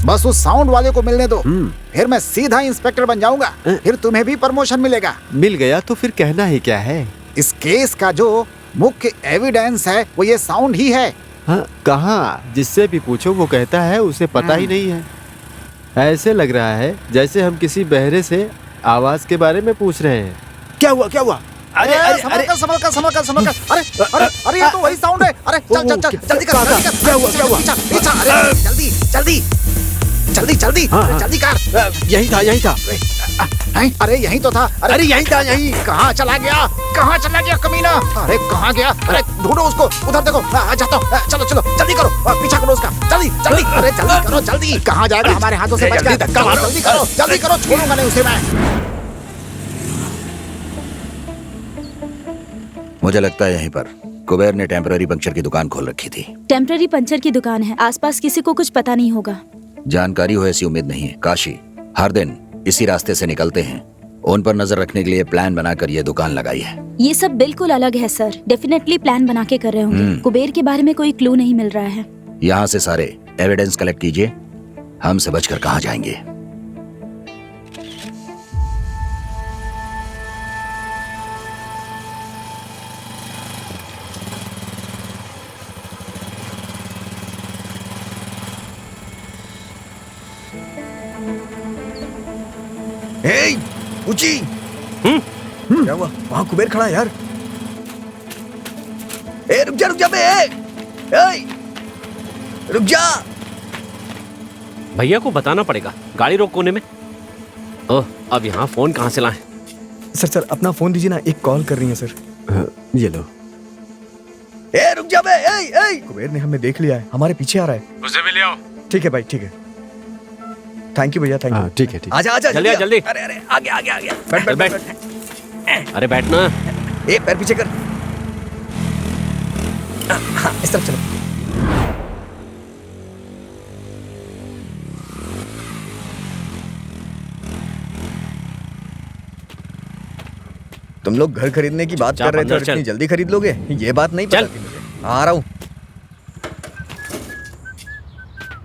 [SPEAKER 1] बस उस साउंड वाले को मिलने दो, फिर मैं सीधा इंस्पेक्टर बन जाऊंगा। फिर तुम्हें भी प्रमोशन मिलेगा।
[SPEAKER 4] मिल गया तो फिर कहना ही क्या है।
[SPEAKER 1] इस केस का जो मुख्य एविडेंस है वो ये साउंड ही है।
[SPEAKER 4] हाँ कहाँ? जिससे भी पूछो वो कहता है उसे पता ही नहीं है। ऐसे लग रहा है जैसे हम किसी बहरे से आवाज के बारे में पूछ रहे हैं। क्या हुआ क्या हुआ? अरे अरे
[SPEAKER 1] संभल कर संभल कर संभल कर संभल कर। अरे अरे अरे ये तो वही साउंड है। अरे चल चल चल जल्दी कर जल्दी कर।
[SPEAKER 4] क्या हुआ क्या हुआ?
[SPEAKER 1] पीछा पीछा। अरे जल्दी जल्दी जल्दी जल्दी जल्दी कर।
[SPEAKER 4] यही था यही था।
[SPEAKER 1] अरे यहीं तो था।
[SPEAKER 4] अरे यही था यही।
[SPEAKER 1] कहाँ चला गया? कहाँ चला गया कमीना? अरे कहाँ गया? अरे ढूंढो उसको, उधर देखो। आ जाता हूँ। चलो चलो जल्दी करो, पीछा करो उसका, जल्दी जल्दी। अरे जल्दी करो जल्दी। कहाँ जाएगा हमारे हाथों से बच गया। जल्दी करो जल्दी करो, छोड़ूंगा नहीं उसे मैं।
[SPEAKER 2] मुझे लगता है यहीं पर कुबेर ने टेम्पररी पंक्चर की दुकान खोल रखी थी।
[SPEAKER 8] टेम्पररी पंचर की दुकान है, आसपास किसी को कुछ पता नहीं होगा।
[SPEAKER 2] जानकारी हो ऐसी उम्मीद नहीं है। काशी हर दिन इसी रास्ते से निकलते हैं, उन पर नजर रखने के लिए प्लान बनाकर ये दुकान लगाई है।
[SPEAKER 8] ये सब बिल्कुल अलग है सर, डेफिनेटली प्लान बना के कर रहे होंगे। कुबेर के बारे में कोई क्लू नहीं मिल रहा है।
[SPEAKER 2] यहाँ से सारे एविडेंस कलेक्ट कीजिए, हमसे बचकर कहाँ जाएंगे।
[SPEAKER 6] ए, ऊंची। क्या हुआ? वहां कुबेर खड़ा है यार। ए, रुक जा बे। ए, रुक जा।
[SPEAKER 3] भैया को बताना पड़ेगा, गाड़ी रोक कोने में। ओह, अब यहाँ फोन कहाँ से लाएं?
[SPEAKER 6] सर अपना फोन दीजिए ना, एक कॉल कर रही है सर।
[SPEAKER 4] ये लो।
[SPEAKER 6] ए, रुक जा बे। ए, कुबेर ने हमें देख लिया है, हमारे पीछे आ रहा है।
[SPEAKER 7] उसे भी ले आओ।
[SPEAKER 6] ठीक है भाई, ठीक है। थैंक यू भैया, थैंक यू।
[SPEAKER 4] ठीक है, ठीक।
[SPEAKER 6] आजा
[SPEAKER 3] जल्दी आ, जल्दी।
[SPEAKER 6] अरे आगे। बैठ।
[SPEAKER 3] अरे बैठना।
[SPEAKER 6] ए, पैर पीछे कर। हाँ, इस तरफ चलो। तुम लोग घर खरीदने की बात कर रहे थे और इतनी जल्दी खरीद लोगे, ये बात नहीं पता थी मुझे। आ रहा हूँ।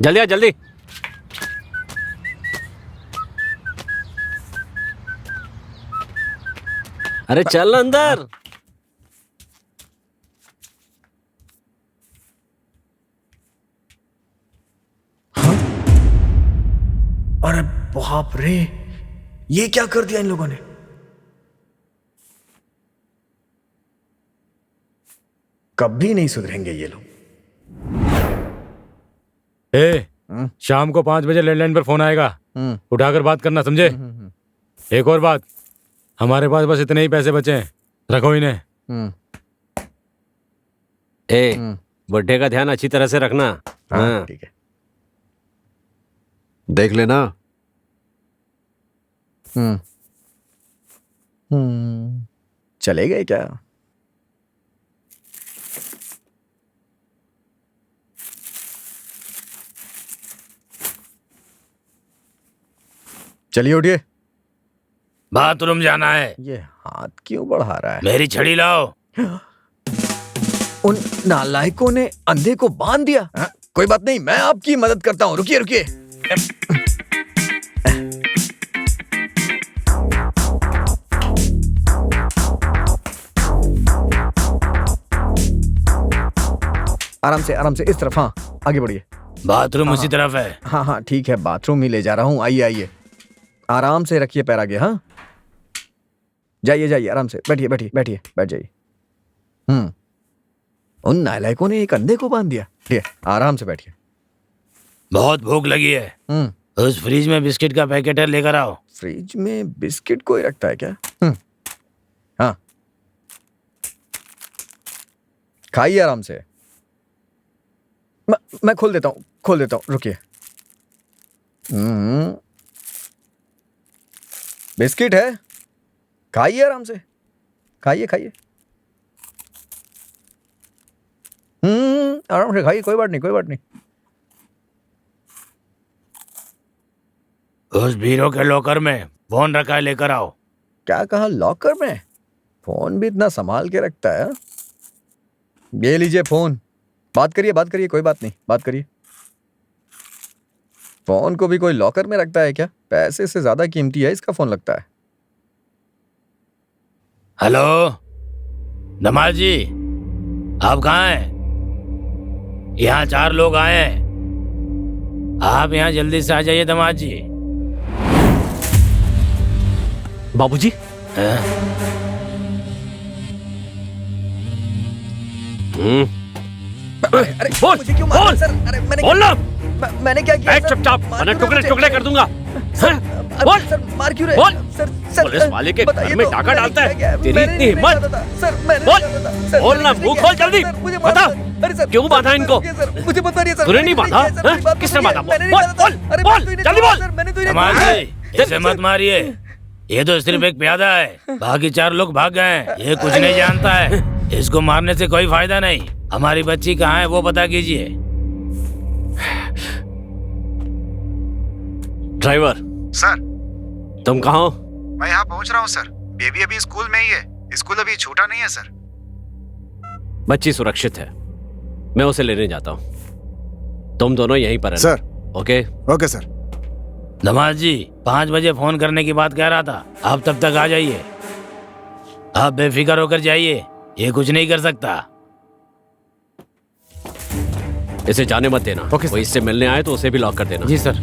[SPEAKER 3] जल्दी आ, जल्दी। अरे चल अंदर।
[SPEAKER 6] अरे बाप रे, ये क्या कर दिया इन लोगों ने? कभी नहीं सुधरेंगे ये लोग।
[SPEAKER 7] शाम को 5 बजे लैंडलाइन पर फोन आएगा, उठाकर बात करना, समझे? एक और बात, हमारे पास बस इतने ही पैसे बचे हैं, रखो इन्हें।
[SPEAKER 3] बुढ़े का ध्यान अच्छी तरह से रखना।
[SPEAKER 6] हाँ, ठीक है।
[SPEAKER 4] देख लेना।
[SPEAKER 6] चले गए क्या? चलिए उठिए।
[SPEAKER 7] बाथरूम जाना है।
[SPEAKER 6] ये हाथ क्यों बढ़ा रहा है?
[SPEAKER 7] मेरी छड़ी लाओ।
[SPEAKER 6] उन नालायकों ने अंधे को बांध दिया। कोई बात नहीं, मैं आपकी मदद करता हूँ। रुकिए। आराम से इस तरफ। हाँ, आगे बढ़िए।
[SPEAKER 7] बाथरूम उसी तरफ है।
[SPEAKER 6] हाँ, ठीक है, बाथरूम ही ले जा रहा हूँ। आइए। आराम से रखिए पैर आगे। हाँ, जाइए, आराम से। बैठ जाइए। उन नालायकों ने एक अंधे को बांध दिया। ठीक है, आराम से बैठिए।
[SPEAKER 7] बहुत भूख लगी है। उस फ्रिज में बिस्किट का पैकेट है, लेकर आओ।
[SPEAKER 6] फ्रिज में बिस्किट कोई रखता है क्या? हाँ, खाइए आराम से। मैं खोल देता हूँ। रुकिए। बिस्किट है, खाइए आराम से। खाइए। आराम से खाइए, कोई बात नहीं।
[SPEAKER 7] उस बीरो के लॉकर में फोन रखा है, लेकर आओ।
[SPEAKER 6] क्या कहा? लॉकर में? फोन भी इतना संभाल के रखता है? ये लीजिए फोन। बात करिए, कोई बात नहीं, बात करिए। फोन को भी कोई लॉकर में रखता है क्या? पैसे से ज्यादा कीमती है इसका फोन लगता है।
[SPEAKER 7] हेलो दमाद जी, आप कहाँ हैं? यहाँ 4 लोग आए हैं, आप यहाँ जल्दी से आ जाइए दमाद जी।
[SPEAKER 3] बाबूजी।
[SPEAKER 6] अरे
[SPEAKER 3] बोल,
[SPEAKER 6] मुझे क्यों मार रहे हैं,
[SPEAKER 3] बोल,
[SPEAKER 6] सर? अरे मैंने क्या किया?
[SPEAKER 3] बैठ चुपचाप, वरना टुकड़े कर दूंगा। बोल,
[SPEAKER 6] सर, मार क्यों रहे?
[SPEAKER 3] बोल।
[SPEAKER 6] सर,
[SPEAKER 3] पुलिस वाले के घर में डाका डालता है। तेरी
[SPEAKER 6] मैंने
[SPEAKER 3] इतनी
[SPEAKER 6] नहीं
[SPEAKER 3] हिम्मत?
[SPEAKER 6] डाला था, सर, मैंने
[SPEAKER 3] बोल,
[SPEAKER 6] नहीं डाला था, सर,
[SPEAKER 3] बोल
[SPEAKER 6] मैंने
[SPEAKER 3] ना,
[SPEAKER 6] नहीं
[SPEAKER 3] मुंह
[SPEAKER 6] किया,
[SPEAKER 3] खोल जल्दी।
[SPEAKER 6] सर, मुझे
[SPEAKER 3] बता,
[SPEAKER 6] अरे सर,
[SPEAKER 3] क्यों बांधा
[SPEAKER 6] सर,
[SPEAKER 3] इनको?
[SPEAKER 6] सर, मुझे पता नहीं है, सर,
[SPEAKER 3] तूने नहीं
[SPEAKER 6] मैंने
[SPEAKER 3] बांधा?
[SPEAKER 6] किया, सर, मेरी बात तो
[SPEAKER 3] किसने
[SPEAKER 6] सुनिए,
[SPEAKER 3] बांधा?
[SPEAKER 6] मैंने नहीं
[SPEAKER 3] बोल,
[SPEAKER 6] डाला था।
[SPEAKER 3] बोल,
[SPEAKER 6] अरे
[SPEAKER 3] बोल,
[SPEAKER 6] मैंने तो इन्हें
[SPEAKER 3] जल्दी
[SPEAKER 6] किया,
[SPEAKER 3] बोल।
[SPEAKER 6] सर, मैंने तो इन्हें
[SPEAKER 7] दमाद
[SPEAKER 6] किया।
[SPEAKER 7] जी, इसे मत मारिए, ये तो सिर्फ एक प्यादा है, बाकी 4 लोग भाग गए हैं। ये कुछ नहीं जानता है, इसको मारने से कोई फायदा नहीं। हमारी बच्ची कहाँ है वो पता कीजिए।
[SPEAKER 3] ड्राइवर,
[SPEAKER 1] सर,
[SPEAKER 3] तुम कहाँ हो?
[SPEAKER 1] मैं यहाँ पहुँच रहा हूँ सर। बेबी अभी स्कूल में ही है, स्कूल अभी छूटा नहीं है सर।
[SPEAKER 3] बच्ची सुरक्षित है, मैं उसे लेने जाता हूँ। तुम दोनों यहीं पर रहना।
[SPEAKER 1] सर। Okay sir.
[SPEAKER 7] दमाद जी, 5 बजे फोन करने की बात कह रहा था, आप तब तक आ जाइए। आप बेफिक्र होकर जाइए, ये कुछ नहीं कर सकता।
[SPEAKER 3] इसे जाने मत देना।
[SPEAKER 6] ओके,
[SPEAKER 3] कोई इससे मिलने आए तो उसे भी लॉक कर देना।
[SPEAKER 7] जी सर।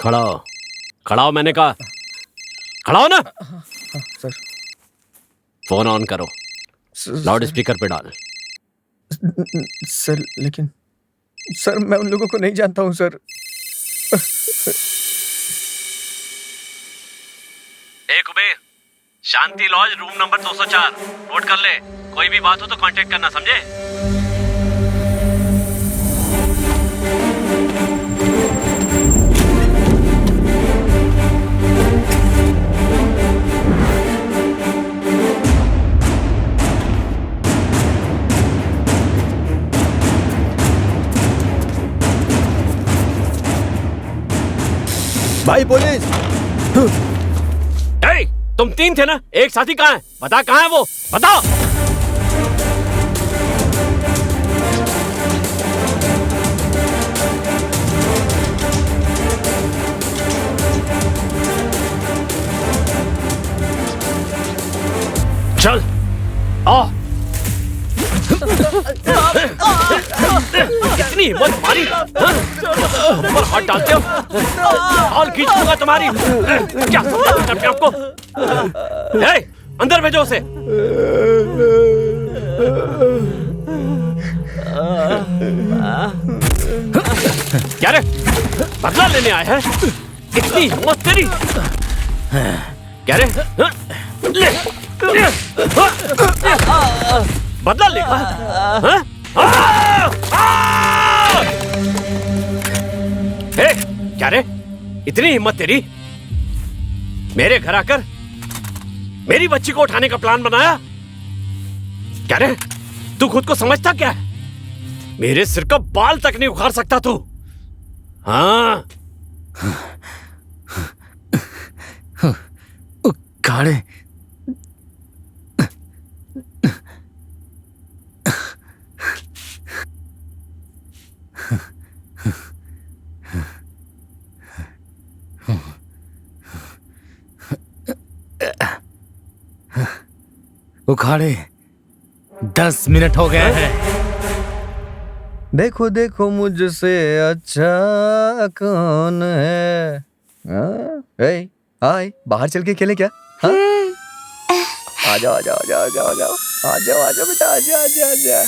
[SPEAKER 3] खड़ा हो, खड़ा हो, मैंने कहा खड़ा हो ना।
[SPEAKER 6] सर
[SPEAKER 3] फोन ऑन करो, लाउड स्पीकर पे डाल।
[SPEAKER 6] सर लेकिन सर मैं उन लोगों को नहीं जानता हूँ सर।
[SPEAKER 3] कुबेर, शांति लॉज रूम नंबर 204 नोट कर ले। कोई भी बात हो तो कांटेक्ट करना, समझे?
[SPEAKER 4] भाई पुलिस!
[SPEAKER 3] ए, तुम तीन थे ना, एक साथी कहाँ है? बता कहाँ है वो, बताओ। चल आ। इतनी हिम्मत तुम्हारी, ऊपर हाथ डालते हो, और खींच दूंगा तुम्हारी। क्या समझते अपने आपको? अंदर भेजो उसे। क्या रे, बदला लेने आए हैं? इतनी हिम्मत तेरी? क्या रे, ले बदला लेगा? क्या रे, इतनी हिम्मत तेरी? मेरे घर आकर मेरी बच्ची को उठाने का प्लान बनाया? क्या रे, तू खुद को समझता क्या है? मेरे सिर का बाल तक नहीं उखाड़ सकता तू। हाँ,
[SPEAKER 9] उखाड़े? उखाड़े 10 मिनट हो गए हैं।
[SPEAKER 6] देखो देखो मुझसे अच्छा कौन है? ए, हाय, बाहर चल के खेलें क्या? हाँ? आ जाओ आ जाओ आ जाओ आ जाओ आ जाओ आ जाओ आ जाओ बेटा, आ जाओ आ जाओ आ जाओ।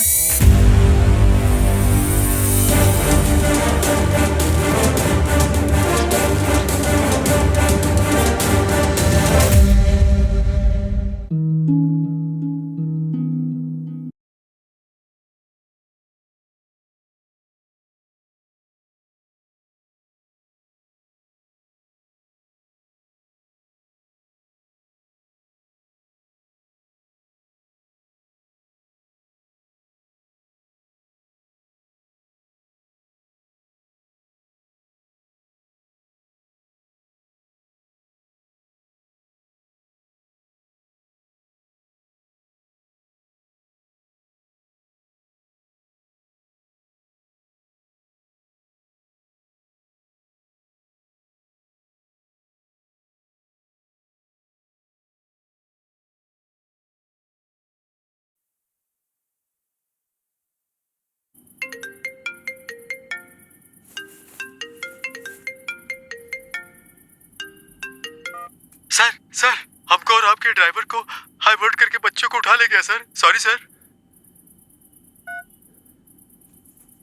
[SPEAKER 10] सर सर, हमको और आपके ड्राइवर को हाईवर्ट करके बच्चों को उठा ले गया सर। Sorry sir.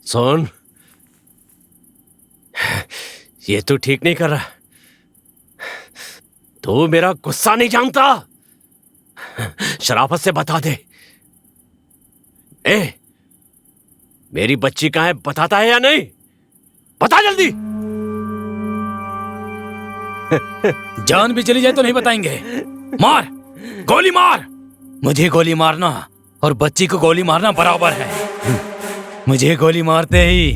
[SPEAKER 3] सुन, ये तू ठीक नहीं कर रहा। तू मेरा गुस्सा नहीं जानता। शराफत से बता दे। मेरी बच्ची कहाँ है, बताता है या नहीं? बता जल्दी।
[SPEAKER 5] जान भी चली जाए तो नहीं बताएंगे। मार, गोली मार। मुझे गोली मारना और बच्ची को गोली मारना बराबर है। मुझे गोली मारते ही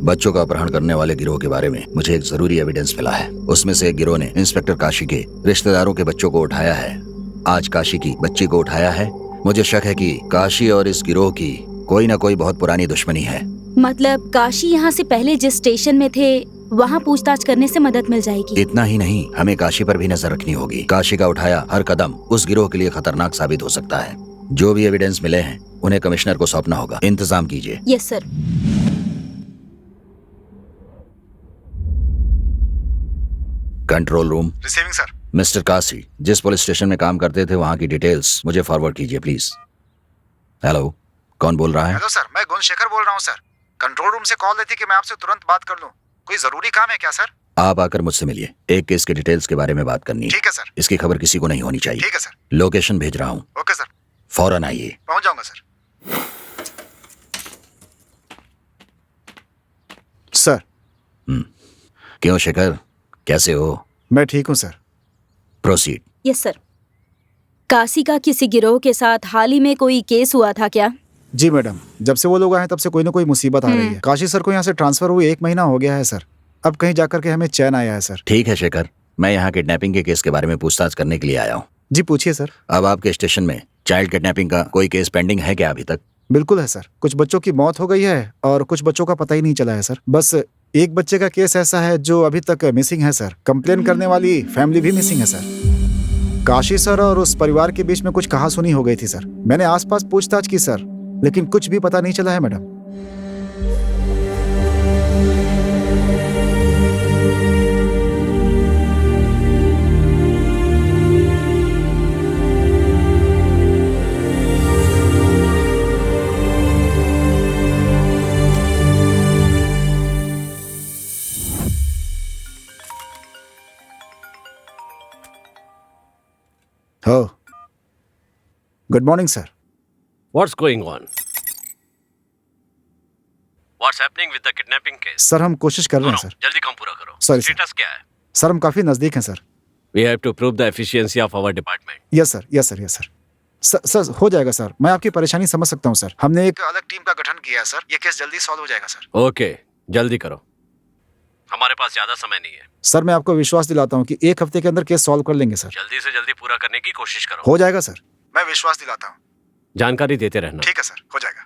[SPEAKER 2] बच्चों का अपहरण करने वाले गिरोह के बारे में मुझे एक जरूरी एविडेंस मिला है। उसमें से एक गिरोह ने इंस्पेक्टर काशी के रिश्तेदारों के बच्चों को उठाया है। आज काशी की बच्ची को उठाया है। मुझे शक है कि काशी और इस गिरोह की कोई ना कोई बहुत पुरानी दुश्मनी है।
[SPEAKER 8] मतलब काशी यहाँ से पहले जिस स्टेशन में थे वहाँ पूछताछ करने से मदद मिल जाएगी।
[SPEAKER 2] इतना ही नहीं, हमें काशी पर भी नजर रखनी होगी। काशी का उठाया हर कदम उस गिरोह के लिए खतरनाक साबित हो सकता है। जो भी एविडेंस मिले हैं उन्हें कमिश्नर को सौंपना होगा। इंतजाम कीजिए।
[SPEAKER 8] Yes sir.
[SPEAKER 2] Control room.
[SPEAKER 1] Receiving sir.
[SPEAKER 2] Mister Kashi, जिस पुलिस स्टेशन में काम करते थे वहां की डिटेल्स मुझे फॉरवर्ड कीजिए प्लीज। हेलो, कौन बोल रहा है?
[SPEAKER 1] हेलो सर, मैं गुणशेखर बोल रहा हूँ सर। कंट्रोल रूम से कॉल लेती कि मैं आपसे तुरंत बात कर लूँ। कोई जरूरी काम है क्या सर?
[SPEAKER 2] आप आकर मुझसे मिलिए, एक केस के डिटेल्स के बारे में बात करनी है।
[SPEAKER 1] ठीक है सर।
[SPEAKER 2] इसकी खबर किसी को नहीं होनी चाहिए।
[SPEAKER 1] ठीक है सर।
[SPEAKER 2] लोकेशन भेज रहा हूँ,
[SPEAKER 1] ओके सर।
[SPEAKER 2] फौरन आइए।
[SPEAKER 1] पहुंच जाऊंगा सर। सर।
[SPEAKER 2] क्यों शेखर, कैसे हो?
[SPEAKER 1] मैं ठीक हूँ sir.
[SPEAKER 2] Proceed.
[SPEAKER 8] Yes sir. Kashi का किसी गिरोह के साथ हाल ही में कोई केस हुआ था क्या?
[SPEAKER 1] जी मैडम, जब से वो लोग आए तब से कोई ना कोई मुसीबत आ रही है। काशी सर को यहाँ से ट्रांसफर हुए 1 महीना हो गया है सर। अब कहीं जाकर के हमें चैन आया है सर।
[SPEAKER 2] ठीक है शेखर, मैं यहाँ किडनैपिंग के केस के बारे में पूछताछ करने के लिए आया हूँ।
[SPEAKER 1] जी पूछिए सर।
[SPEAKER 2] अब आपके स्टेशन में चाइल्ड किडनैपिंग का कोई केस पेंडिंग है क्या अभी तक?
[SPEAKER 1] बिल्कुल है सर। कुछ बच्चों की मौत हो गई है और कुछ बच्चों का पता ही नहीं चला है सर। बस एक बच्चे का केस ऐसा है जो अभी तक मिसिंग है सर। कंप्लेन करने वाली फैमिली भी मिसिंग है सर। काशी सर और उस परिवार के बीच में कुछ कहासुनी हो गई थी सर। मैंने आसपास पूछताछ की सर, लेकिन कुछ भी पता नहीं चला है मैडम। हो good morning sir.
[SPEAKER 3] What's going on? What's happening with the kidnapping case?
[SPEAKER 1] Sir हम कोशिश कर रहे हैं सर।
[SPEAKER 3] जल्दी काम पूरा करो।
[SPEAKER 1] Sorry, sir.
[SPEAKER 3] स्टेटस क्या है?
[SPEAKER 1] सर हम काफी नजदीक हैं sir.
[SPEAKER 3] We have to prove the efficiency of our department.
[SPEAKER 1] Yes sir, yes sir, yes sir. Sir हो जाएगा सर। मैं आपकी परेशानी समझ सकता हूँ सर। हमने एक अलग टीम का गठन किया है सर। ये केस जल्दी सॉल्व हो जाएगा सर।
[SPEAKER 3] Okay, जल्दी करो। हमारे पास ज्यादा समय नहीं है।
[SPEAKER 1] सर मैं आपको विश्वास दिलाता हूँ कि 1 हफ्ते के अंदर केस सॉल्व कर लेंगे सर।
[SPEAKER 3] जल्दी से जल्दी पूरा करने की कोशिश करो।
[SPEAKER 1] हो जाएगा सर, मैं विश्वास दिलाता हूँ।
[SPEAKER 3] जानकारी देते रहना।
[SPEAKER 1] ठीक है सर, हो जाएगा।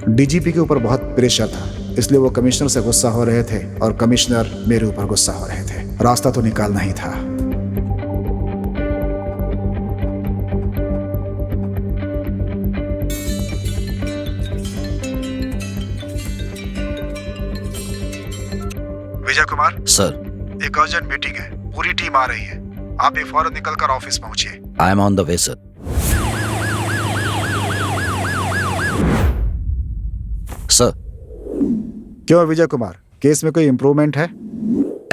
[SPEAKER 1] डीजीपी के ऊपर बहुत प्रेशर था, इसलिए वो कमिश्नर से गुस्सा हो रहे थे और कमिश्नर मेरे ऊपर गुस्सा हो रहे थे। रास्ता तो निकालना ही था। विजय कुमार
[SPEAKER 2] सर,
[SPEAKER 1] एक अर्जेंट मीटिंग है, पूरी टीम आ रही है। आप भी फौरन निकलकर ऑफिस पहुंचिए।
[SPEAKER 2] I am on the way sir. Sir.
[SPEAKER 1] क्यों विजय कुमार, केस में कोई इम्प्रूवमेंट है?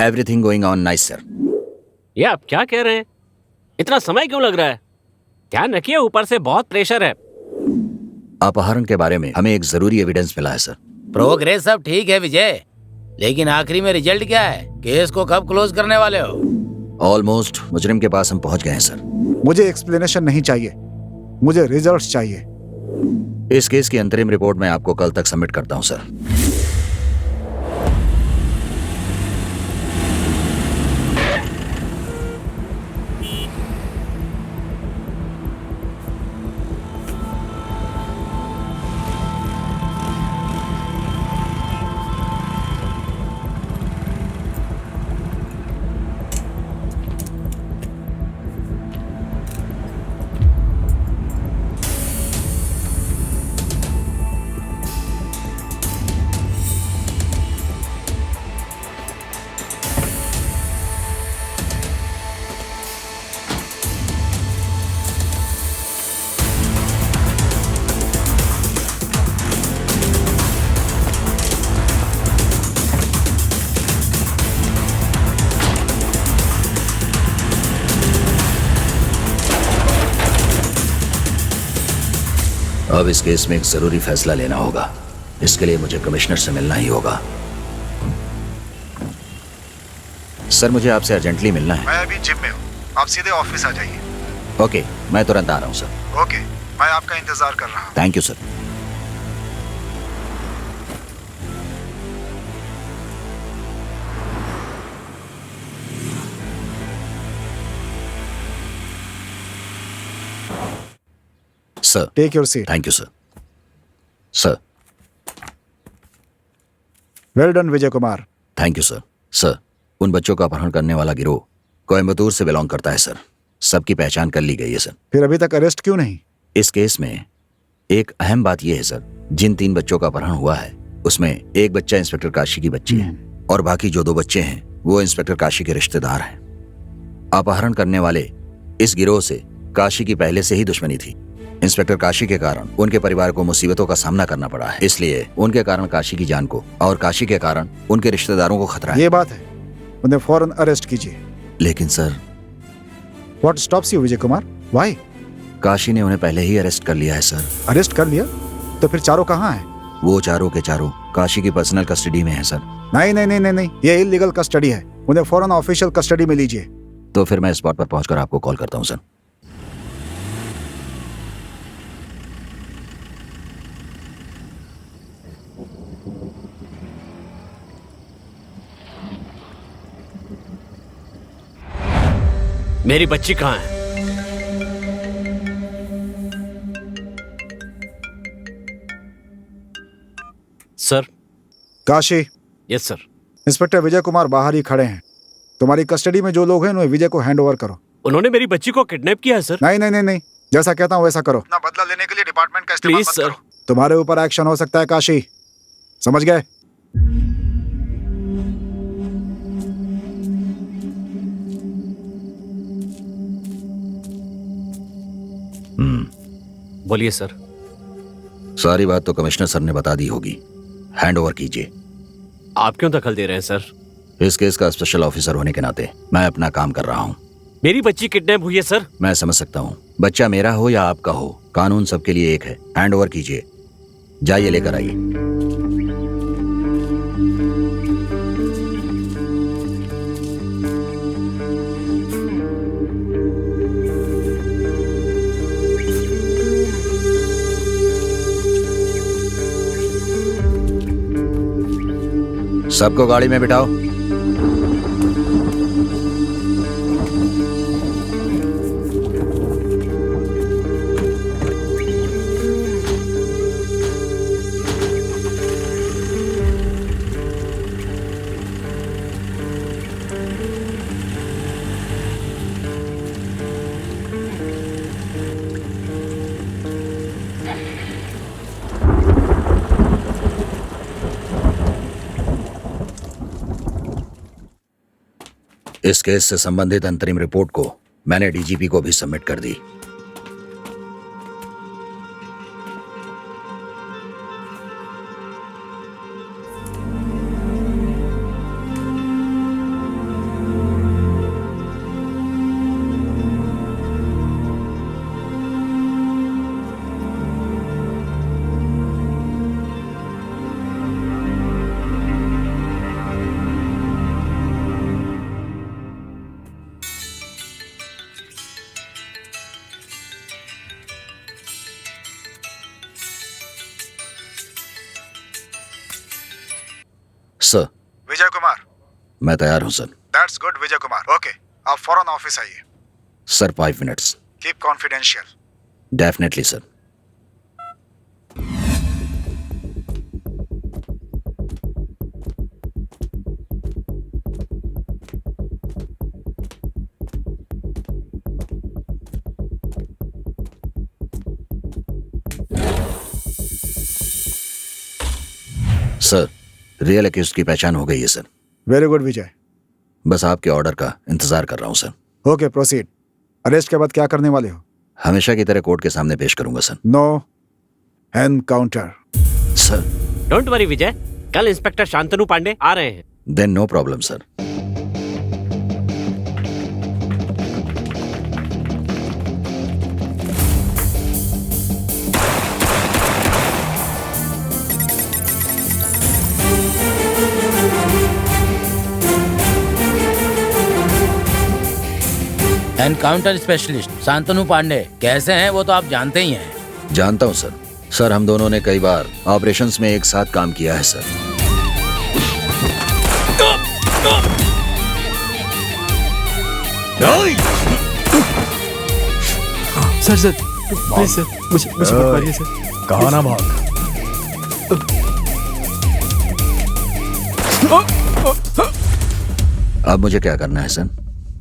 [SPEAKER 2] Everything going on nice sir.
[SPEAKER 3] ये आप क्या कह रहे हैं? इतना समय क्यों लग रहा है? ध्यान रखिए, ऊपर से बहुत प्रेशर है।
[SPEAKER 2] अपहरण के बारे में हमें एक जरूरी एविडेंस मिला है सर।
[SPEAKER 9] प्रोग्रेस सब ठीक है विजय, लेकिन आखिरी में रिजल्ट क्या है? केस को कब क्लोज करने वाले हो?
[SPEAKER 2] ऑलमोस्ट मुजरिम के पास हम पहुंच गए हैं सर।
[SPEAKER 1] मुझे एक्सप्लेनेशन नहीं चाहिए, मुझे रिजल्ट्स चाहिए।
[SPEAKER 2] इस केस की अंतरिम रिपोर्ट मैं आपको कल तक सबमिट करता हूं सर। अब इस केस में एक जरूरी फैसला लेना होगा। इसके लिए मुझे कमिश्नर से मिलना ही होगा। सर मुझे आपसे अर्जेंटली मिलना है।
[SPEAKER 1] मैं अभी जिम में हूँ, आप सीधे ऑफिस आ जाइए।
[SPEAKER 2] ओके, मैं तुरंत आ रहा हूँ सर।
[SPEAKER 1] ओके, मैं आपका इंतजार कर रहा हूँ।
[SPEAKER 2] Thank you sir. Sir.
[SPEAKER 1] Take your seat.
[SPEAKER 2] Thank you sir. Sir.
[SPEAKER 1] Well done Vijay Kumar.
[SPEAKER 2] Thank you sir. Sir, उन बच्चों का अपहरण करने वाला गिरोह कोयम्बतूर से बिलोंग करता है सर। सबकी पहचान कर ली गई है सर।
[SPEAKER 1] फिर अभी तक अरेस्ट क्यों नहीं?
[SPEAKER 2] इस केस में एक अहम बात यह है सर, जिन 3 बच्चों का अपहरण हुआ है उसमें एक बच्चा इंस्पेक्टर काशी की बच्ची है और बाकी जो 2 बच्चे हैं वो इंस्पेक्टर काशी के रिश्तेदार हैं। अपहरण करने वाले इस गिरोह से काशी की पहले से ही दुश्मनी थी। इंस्पेक्टर काशी के कारण उनके परिवार को मुसीबतों का सामना करना पड़ा है, इसलिए उनके कारण काशी की जान को और काशी के कारण उनके रिश्तेदारों को खतरा है।
[SPEAKER 1] ये बात है, उन्हें फौरन अरेस्ट कीजिए।
[SPEAKER 2] लेकिन sir,
[SPEAKER 1] what stops you Vijay Kumar? Why?
[SPEAKER 2] Kashi ने उन्हें पहले ही अरेस्ट कर लिया है सर।
[SPEAKER 1] अरेस्ट कर लिया? तो फिर चारों कहाँ हैं?
[SPEAKER 2] वो चारों के चारों काशी की पर्सनल कस्टडी में है सर।
[SPEAKER 1] नहीं नहीं नहीं नहीं नहीं, ये इलीगल कस्टडी है। उन्हें फौरन ऑफिशियल कस्टडी में लीजिए।
[SPEAKER 2] तो फिर मैं स्पॉट पर पहुंचकर आपको कॉल करता हूं सर।
[SPEAKER 3] मेरी बच्ची कहाँ है? Sir.
[SPEAKER 1] Kashi.
[SPEAKER 3] Yes sir.
[SPEAKER 1] Inspector Vijay Kumar बाहर ही खड़े हैं। तुम्हारी कस्टडी में जो लोग हैं उन्हें विजय को हैंड ओवर करो।
[SPEAKER 3] उन्होंने मेरी बच्ची को किडनैप किया है सर।
[SPEAKER 1] नहीं नहीं नहीं नहीं, जैसा कहता हूँ वैसा करो। अपना बदला लेने के लिए डिपार्टमेंट का इस्तेमाल मत करो। तुम्हारे ऊपर एक्शन हो सकता है काशी, समझ गए?
[SPEAKER 3] बोलिए सर।
[SPEAKER 2] सारी बात तो कमिश्नर सर ने बता दी होगी। हैंड ओवर कीजिए।
[SPEAKER 3] आप क्यों दखल दे रहे हैं सर?
[SPEAKER 2] इस केस का स्पेशल ऑफिसर होने के नाते मैं अपना काम कर रहा हूँ।
[SPEAKER 3] मेरी बच्ची किडनैप हुई है सर।
[SPEAKER 2] मैं समझ सकता हूँ, बच्चा मेरा हो या आपका हो, कानून सबके लिए एक है। हैंड ओवर कीजिए, जाइए लेकर आइए। सबको गाड़ी में बिठाओ। इस केस से संबंधित अंतरिम रिपोर्ट को मैंने डीजीपी को भी सबमिट कर दी। सर।
[SPEAKER 1] विजय कुमार।
[SPEAKER 2] मैं तैयार हूं sir.
[SPEAKER 1] That's good Vijay Kumar. Okay, आप फौरन ऑफिस आइए।
[SPEAKER 2] Sir 5 minutes.
[SPEAKER 1] Keep confidential.
[SPEAKER 2] Definitely sir. Sir, real accused की पहचान हो गई है सर।
[SPEAKER 1] वेरी गुड विजय।
[SPEAKER 2] बस आपके ऑर्डर का इंतजार कर रहा हूं सर।
[SPEAKER 1] Okay, proceed. अरेस्ट के बाद क्या करने वाले हो?
[SPEAKER 2] हमेशा की तरह कोर्ट के सामने पेश करूंगा sir.
[SPEAKER 1] No encounter.
[SPEAKER 2] Sir.
[SPEAKER 3] Don't worry Vijay, कल इंस्पेक्टर शांतनु पांडे आ रहे हैं।
[SPEAKER 2] Then no problem sir.
[SPEAKER 9] Encounter specialist Shantanu Pandey कैसे हैं वो तो आप जानते ही हैं।
[SPEAKER 2] जानता हूं सर। सर, हम दोनों ने कई बार ऑपरेशंस में एक साथ काम किया है sir.
[SPEAKER 4] Sir sir please sir, मुझे मत मारिए सर।
[SPEAKER 10] कहा ना भाग।
[SPEAKER 2] अब मुझे क्या करना है सर?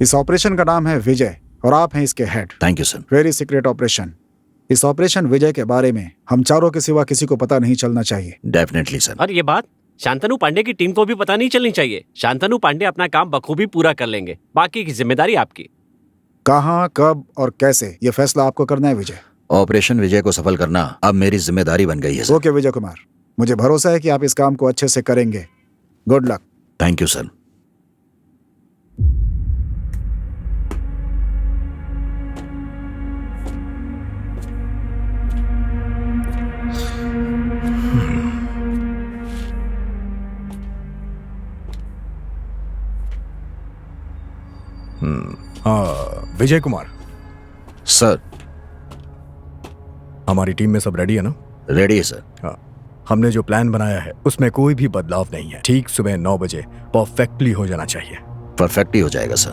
[SPEAKER 1] इस ऑपरेशन का नाम है विजय और आप हैं इसके head.
[SPEAKER 2] Thank you sir.
[SPEAKER 1] Very secret operation. इस ऑपरेशन विजय के बारे में हम चारों के सिवा किसी को पता नहीं चलना चाहिए।
[SPEAKER 2] Definitely sir.
[SPEAKER 3] और ये बात शांतनु पांडे की टीम को भी पता नहीं चलनी चाहिए। शांतनु पांडे अपना काम बखूबी पूरा कर लेंगे, बाकी की जिम्मेदारी आपकी।
[SPEAKER 1] कहाँ, कब और कैसे, ये फैसला आपको करना है विजय।
[SPEAKER 2] ऑपरेशन विजय को सफल करना अब मेरी जिम्मेदारी बन गई है सर।
[SPEAKER 1] ओके विजय कुमार, मुझे भरोसा है कि आप इस काम को अच्छे से करेंगे। Good luck.
[SPEAKER 2] Thank you sir.
[SPEAKER 11] हाँ विजय कुमार
[SPEAKER 2] सर।
[SPEAKER 11] हमारी टीम में सब रेडी है ना?
[SPEAKER 2] रेडी है सर।
[SPEAKER 11] हाँ, हमने जो प्लान बनाया है उसमें कोई भी बदलाव नहीं है। ठीक सुबह 9 बजे परफेक्टली हो जाना चाहिए।
[SPEAKER 2] परफेक्ट ही हो जाएगा सर।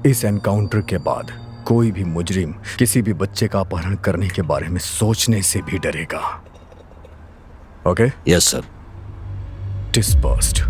[SPEAKER 11] इस एनकाउंटर के बाद कोई भी मुजरिम किसी भी बच्चे का अपहरण करने के बारे में सोचने से भी डरेगा। ओके?
[SPEAKER 2] Yes sir.
[SPEAKER 11] डिस्पर्स्ड।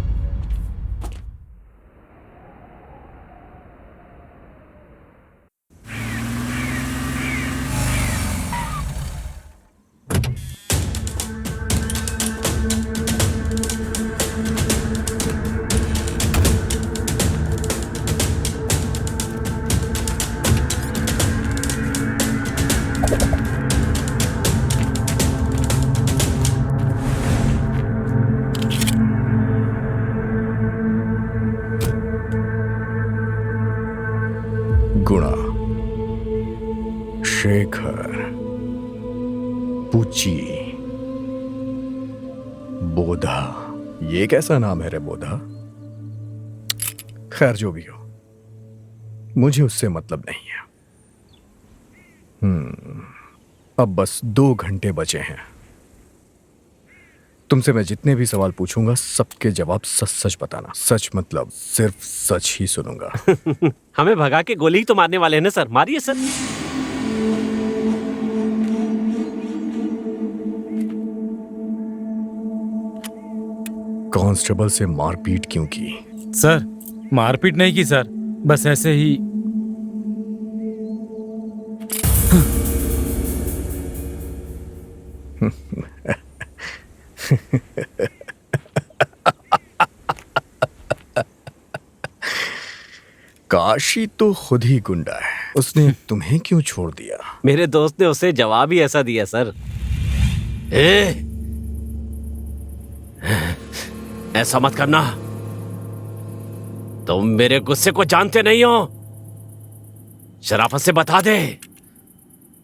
[SPEAKER 11] गुणा, शेखर, पुची, बोधा। ये कैसा नाम है रे बोधा? खैर जो भी हो, मुझे उससे मतलब नहीं है। अब बस 2 घंटे बचे हैं। तुमसे मैं जितने भी सवाल पूछूंगा सबके जवाब सच सच बताना। सच मतलब सिर्फ सच ही सुनूंगा।
[SPEAKER 3] हमें भगा के गोली ही तो मारने वाले हैं ना सर, मारिए सर।
[SPEAKER 11] कांस्टेबल से मारपीट क्यों की?
[SPEAKER 5] सर मारपीट नहीं की सर, बस ऐसे ही।
[SPEAKER 11] काशी तो खुद ही गुंडा है, उसने तुम्हें क्यों छोड़ दिया?
[SPEAKER 3] मेरे दोस्त ने उसे जवाब ही ऐसा दिया सर। ऐसा मत करना, तुम मेरे गुस्से को जानते नहीं हो। शराफत से बता दे।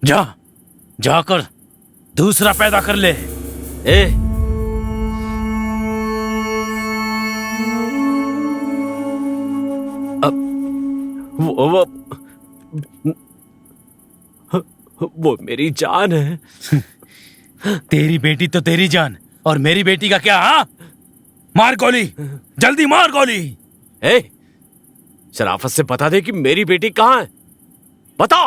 [SPEAKER 5] जाकर दूसरा पैदा कर ले।
[SPEAKER 3] वो मेरी जान है।
[SPEAKER 5] तेरी बेटी तो तेरी जान, और मेरी बेटी का क्या? हाँ, मार गोली, जल्दी मार गोली।
[SPEAKER 3] शराफत से बता दे कि मेरी बेटी कहाँ है। बता।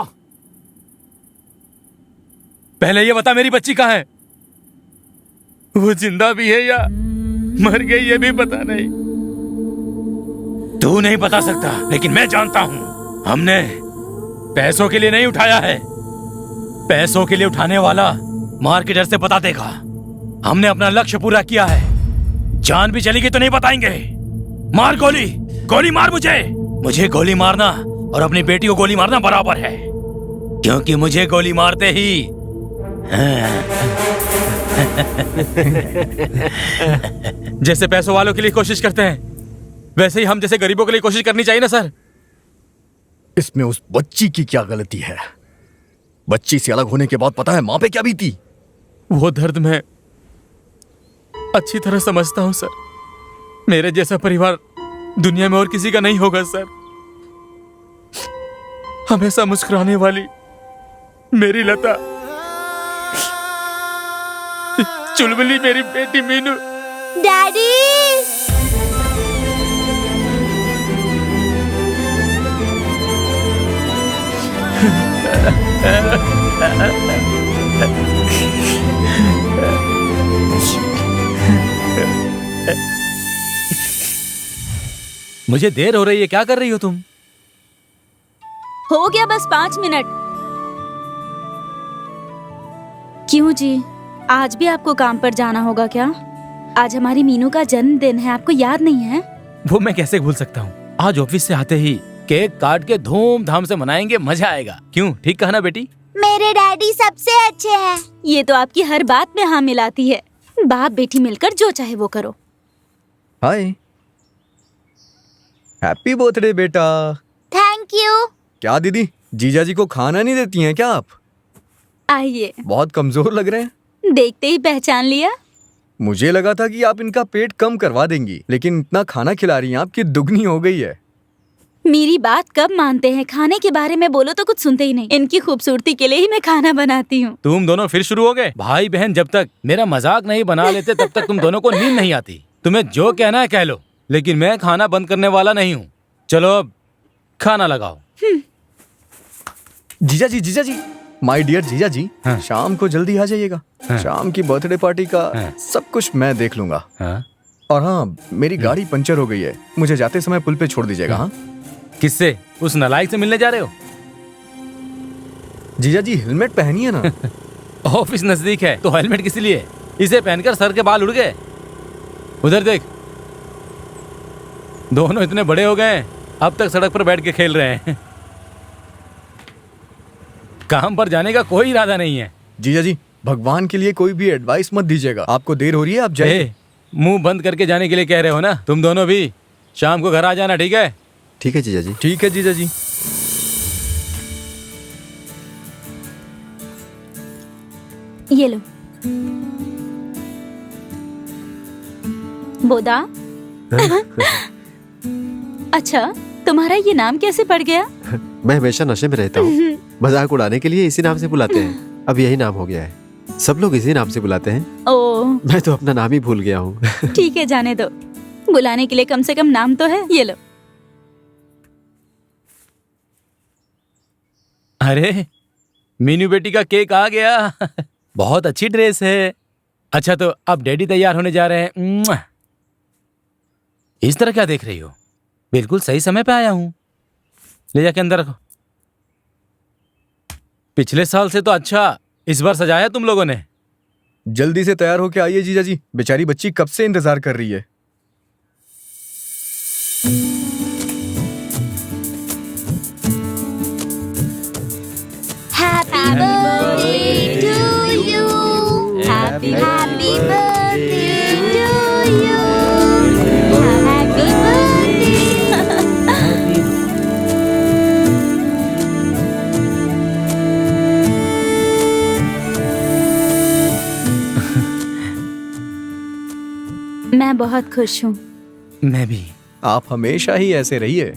[SPEAKER 5] पहले ये बता मेरी बच्ची कहाँ है? वो जिंदा भी है या मर गई ये भी पता नहीं। तू नहीं बता सकता, लेकिन मैं जानता हूं। हमने पैसों के लिए नहीं उठाया है। पैसों के लिए उठाने वाला मार के डर से बता देगा। हमने अपना लक्ष्य पूरा किया है। जान भी चली गई तो नहीं बताएंगे। मार गोली, गोली मार मुझे गोली मारना और अपनी बेटी को गोली मारना बराबर है, क्योंकि मुझे गोली मारते ही जैसे पैसों वालों के लिए कोशिश करते हैं, वैसे ही हम जैसे गरीबों के लिए कोशिश करनी चाहिए ना सर।
[SPEAKER 11] इसमें उस बच्ची की क्या गलती है? बच्ची से अलग होने के बाद पता है मां पे क्या बीती?
[SPEAKER 5] वो दर्द मैं अच्छी तरह समझता हूं सर। मेरे जैसा परिवार दुनिया में और किसी का नहीं होगा सर। हमेशा मुस्कुराने वाली मेरी लता, चुलबुली मेरी बेटी मीनू।
[SPEAKER 8] डैडी।
[SPEAKER 5] मुझे देर हो रही है, क्या कर रही हो तुम?
[SPEAKER 8] हो गया बस 5 मिनट। क्यों जी, आज भी आपको काम पर जाना होगा क्या? आज हमारी मीनू का जन्मदिन है, आपको याद नहीं है?
[SPEAKER 5] वो मैं कैसे भूल सकता हूँ। आज ऑफिस से आते ही केक काट के धूमधाम से मनाएंगे, मजा आएगा। क्यों, ठीक कहा ना बेटी?
[SPEAKER 8] मेरे डैडी सबसे अच्छे हैं। ये तो आपकी हर बात में हाँ मिलाती है। बाप बेटी मिलकर जो चाहे वो करो।
[SPEAKER 6] हाय, हैप्पी बर्थडे बेटा।
[SPEAKER 8] Thank you.
[SPEAKER 6] क्या दीदी, जीजा जी को खाना नहीं देती हैं क्या आप?
[SPEAKER 8] आइए।
[SPEAKER 6] बहुत कमजोर लग रहे हैं।
[SPEAKER 8] देखते ही पहचान लिया।
[SPEAKER 6] मुझे लगा था कि आप इनका पेट कम करवा देंगी, लेकिन इतना खाना खिला रही हैं आपकी दुगनी हो गई है।
[SPEAKER 8] मेरी बात कब मानते हैं? खाने के बारे में बोलो तो कुछ सुनते ही नहीं। इनकी खूबसूरती के लिए ही मैं खाना बनाती हूँ।
[SPEAKER 5] तुम दोनों फिर शुरू हो गए। भाई बहन जब तक मेरा मजाक नहीं बना लेते तब तक तुम दोनों को नींद नहीं आती। तुम्हें जो कहना है कह लो, लेकिन मैं खाना बंद करने वाला नहीं हूँ। चलो अब खाना लगाओ।
[SPEAKER 6] जीजा जी, माय डियर जीजा जी,
[SPEAKER 5] हाँ।
[SPEAKER 6] शाम को जल्दी आ जाइएगा।
[SPEAKER 5] हाँ।
[SPEAKER 6] शाम की बर्थडे पार्टी का
[SPEAKER 5] हाँ।
[SPEAKER 6] सब कुछ मैं देख लूंगा।
[SPEAKER 5] हाँ?
[SPEAKER 6] और हाँ, मेरी गाड़ी पंचर हो गई है, मुझे जाते समय पुल पे छोड़ दीजिएगा। हाँ
[SPEAKER 5] किससे? उस नालायक से मिलने जा रहे हो?
[SPEAKER 6] जीजा जी, हेलमेट पहनिए ना।
[SPEAKER 5] ऑफिस नजदीक है तो हेलमेट किस लिए? इसे पहनकर सर के बाल उड़ गए। उधर देख, दोनों इतने बड़े हो गए, अब तक सड़क पर बैठ के खेल रहे हैं। काम पर जाने का कोई इरादा नहीं है।
[SPEAKER 6] जीजा जी, भगवान के लिए कोई भी एडवाइस मत दीजिएगा। आपको देर हो रही है, आप जाइए।
[SPEAKER 5] मुंह बंद करके जाने के लिए कह रहे हो ना? तुम दोनों भी शाम को घर आ जाना, ठीक है?
[SPEAKER 4] ठीक है जीजा जी।
[SPEAKER 6] ठीक है जीजा जी।
[SPEAKER 8] ये लो। बोदा। अच्छा, तुम्हारा ये नाम कैसे पड़ गया?
[SPEAKER 4] मैं हमेशा नशे में रहता हूँ, मजाक उड़ाने के लिए इसी नाम से बुलाते हैं। अब यही नाम हो गया है, सब लोग इसी नाम से बुलाते हैं।
[SPEAKER 8] ओ,
[SPEAKER 4] मैं तो अपना नाम ही भूल गया हूँ।
[SPEAKER 8] ठीक है, जाने दो। बुलाने के लिए कम से कम नाम तो है। ये लो।
[SPEAKER 5] अरे, मीनू बेटी का केक आ गया। बहुत अच्छी ड्रेस है। अच्छा, तो अब डैडी तैयार होने जा रहे हैं। इस तरह क्या देख रही हो? बिल्कुल सही समय पे आया हूं। ले जाके अंदर रखो। पिछले साल से तो अच्छा इस बार सजाया तुम लोगों ने।
[SPEAKER 6] जल्दी से तैयार होके आइए जीजा जी, बेचारी बच्ची कब से इंतजार कर रही है।
[SPEAKER 8] Happy birthday to you. Happy birthday to you. Happy birthday. मैं बहुत खुश हूँ।
[SPEAKER 5] मैं भी।
[SPEAKER 6] आप हमेशा ही ऐसे रहिए।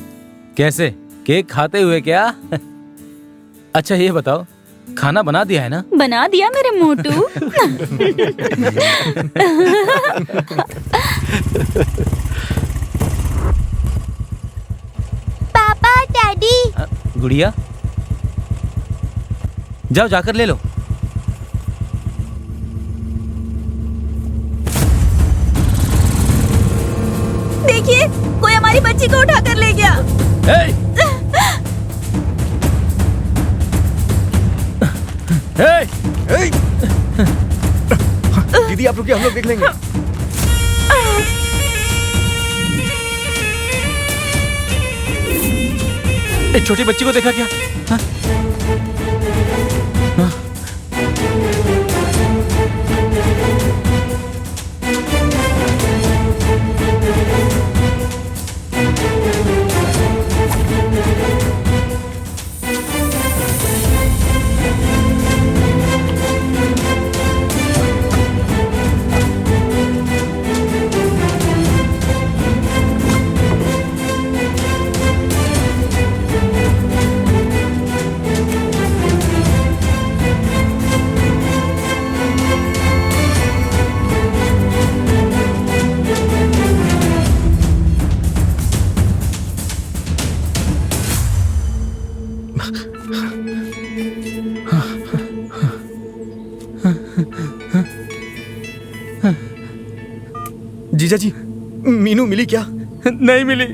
[SPEAKER 5] कैसे? केक खाते हुए क्या? अच्छा ये बताओ, खाना बना दिया है ना?
[SPEAKER 8] बना दिया मेरे मोटू। पापा, डैडी।
[SPEAKER 5] गुड़िया, जाओ जाकर ले लो।
[SPEAKER 8] देखिए, कोई हमारी बच्ची को उठा कर ले गया।
[SPEAKER 6] दीदी आप रुकिए, हम लोग देख लेंगे।
[SPEAKER 5] एक छोटी बच्ची को देखा क्या? हाँ? हाँ?
[SPEAKER 6] जीजा जी, मीनू मिली क्या?
[SPEAKER 5] नहीं मिली।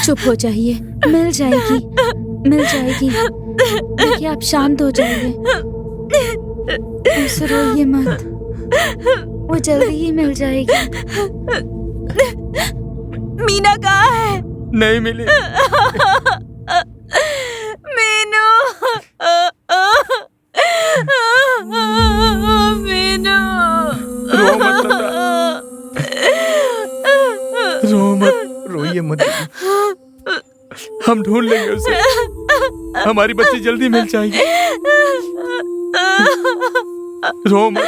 [SPEAKER 12] चुप हो जाइए, मिल जाएगी, मिल जाएगी। देखिए आप शांत हो जाइए, ऐसे रोइए मत, वो जल्दी ही मिल जाएगी।
[SPEAKER 8] मीना कहाँ है?
[SPEAKER 5] नहीं मिली।
[SPEAKER 8] मीनू, मीनू,
[SPEAKER 5] रो मत लता, रो मत,
[SPEAKER 11] रोइए मत।
[SPEAKER 5] हम ढूंढ लेंगे उसे, हमारी बच्ची जल्दी मिल जाएगी। रो मत,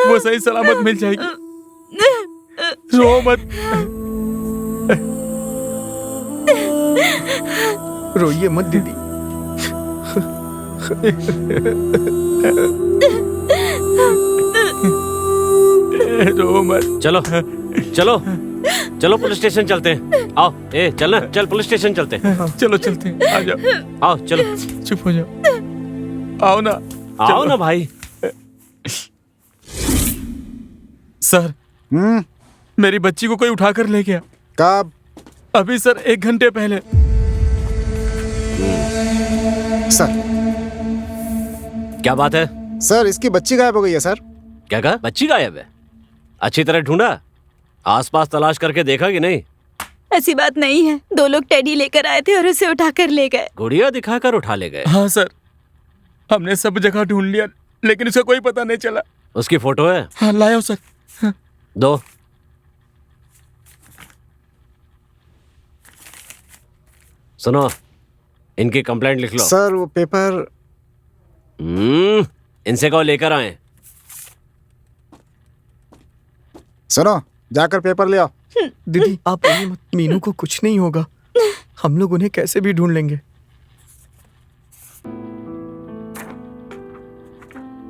[SPEAKER 5] वो सही सलामत मिल जाएगी। रो मत।
[SPEAKER 11] रोइए मत दीदी।
[SPEAKER 5] रो मत।
[SPEAKER 3] चलो चलो चलो पुलिस स्टेशन चलते हैं। आओ, ए चल ना, चल पुलिस स्टेशन चलते हैं।
[SPEAKER 5] चलो चलते हैं, आ जाओ।
[SPEAKER 3] आओ चलो।
[SPEAKER 5] चुप हो जाओ, आओ ना,
[SPEAKER 3] आओ ना भाई।
[SPEAKER 5] सर, मेरी बच्ची को कोई उठा कर ले गया।
[SPEAKER 1] कब?
[SPEAKER 5] अभी सर, 1 घंटे पहले।
[SPEAKER 1] सर,
[SPEAKER 3] क्या बात है?
[SPEAKER 1] सर इसकी बच्ची गायब हो गई है सर।
[SPEAKER 3] क्या कहा? बच्ची गायब है? अच्छी तरह ढूंढा? आसपास तलाश करके देखा कि नहीं?
[SPEAKER 8] ऐसी बात नहीं है, 2 लोग टेडी लेकर आए थे और उसे उठा कर ले गए।
[SPEAKER 3] गुड़िया दिखाकर उठा ले गए?
[SPEAKER 5] हाँ सर, हमने सब जगह ढूंढ लिया लेकिन उसका कोई पता नहीं चला।
[SPEAKER 3] उसकी फोटो है?
[SPEAKER 5] हाँ लाया सर। हाँ।
[SPEAKER 3] दो। सुनो, इनकी कंप्लेंट लिख लो।
[SPEAKER 1] सर वो पेपर।
[SPEAKER 3] इनसे कहो लेकर आए।
[SPEAKER 1] सुनो, जाकर पेपर ले आओ।
[SPEAKER 11] दीदी आप रोइए मत, मीनू को कुछ नहीं होगा, हम लोग उन्हें कैसे भी ढूंढ लेंगे।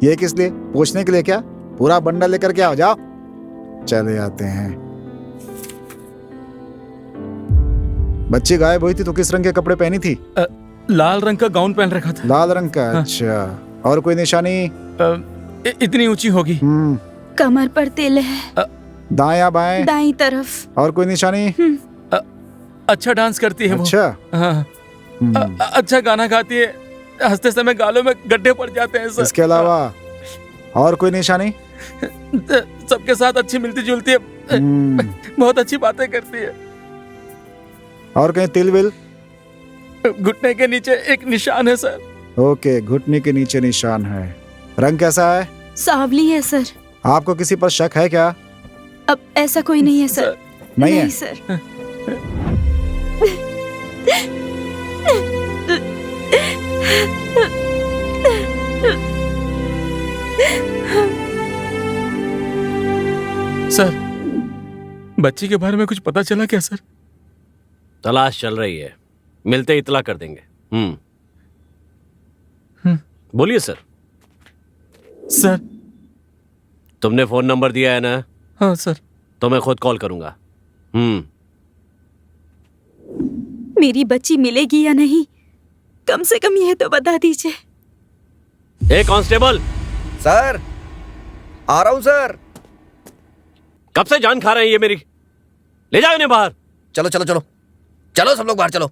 [SPEAKER 1] ये किस लिए? पूछने के लिए क्या? पूरा बंडल लेकर के आओ, जाओ। चले आते हैं। बच्ची गायब हुई थी तो किस रंग के कपड़े पहनी थी?
[SPEAKER 5] लाल रंग का गाउन पहन रखा था।
[SPEAKER 1] लाल रंग का?
[SPEAKER 5] हाँ।
[SPEAKER 1] अच्छा, और कोई निशानी?
[SPEAKER 5] इतनी ऊंची होगी।
[SPEAKER 8] कमर पर तिल है।
[SPEAKER 1] दाएं बाएं?
[SPEAKER 8] दाईं तरफ।
[SPEAKER 1] और कोई निशानी?
[SPEAKER 5] अच्छा डांस करती है
[SPEAKER 1] अच्छा।
[SPEAKER 5] वो। हाँ। अच्छा गाना गाती है, हंसते समय गालों में गड्ढे पड़ जाते हैं सर।
[SPEAKER 1] इसके अलावा और कोई निशानी?
[SPEAKER 5] सबके साथ अच्छी मिलती जुलती है, बहुत अच्छी बातें करती है।
[SPEAKER 1] और कहीं तिल विल?
[SPEAKER 5] घुटने के नीचे एक निशान है सर।
[SPEAKER 1] ओके, घुटने के नीचे निशान है। रंग कैसा है?
[SPEAKER 8] सांवली है सर।
[SPEAKER 1] आपको किसी पर शक है क्या?
[SPEAKER 8] अब ऐसा कोई नहीं है सर।
[SPEAKER 1] नहीं है?
[SPEAKER 8] सर।
[SPEAKER 5] सर, बच्ची के बारे में कुछ पता चला क्या सर?
[SPEAKER 3] तलाश चल रही है, मिलते इतला कर देंगे। बोलिए सर।
[SPEAKER 5] सर,
[SPEAKER 3] तुमने फोन नंबर दिया है ना?
[SPEAKER 5] हाँ सर।
[SPEAKER 3] तो मैं खुद कॉल करूंगा।
[SPEAKER 8] मेरी बच्ची मिलेगी या नहीं, कम से कम ये तो बता दीजिए।
[SPEAKER 3] ए कांस्टेबल।
[SPEAKER 6] सर, आ रहा हूं सर।
[SPEAKER 3] कब से जान खा रहे हैं ये मेरी? ले जाओ इन्हें बाहर।
[SPEAKER 6] चलो चलो चलो चलो, सब लोग बाहर चलो।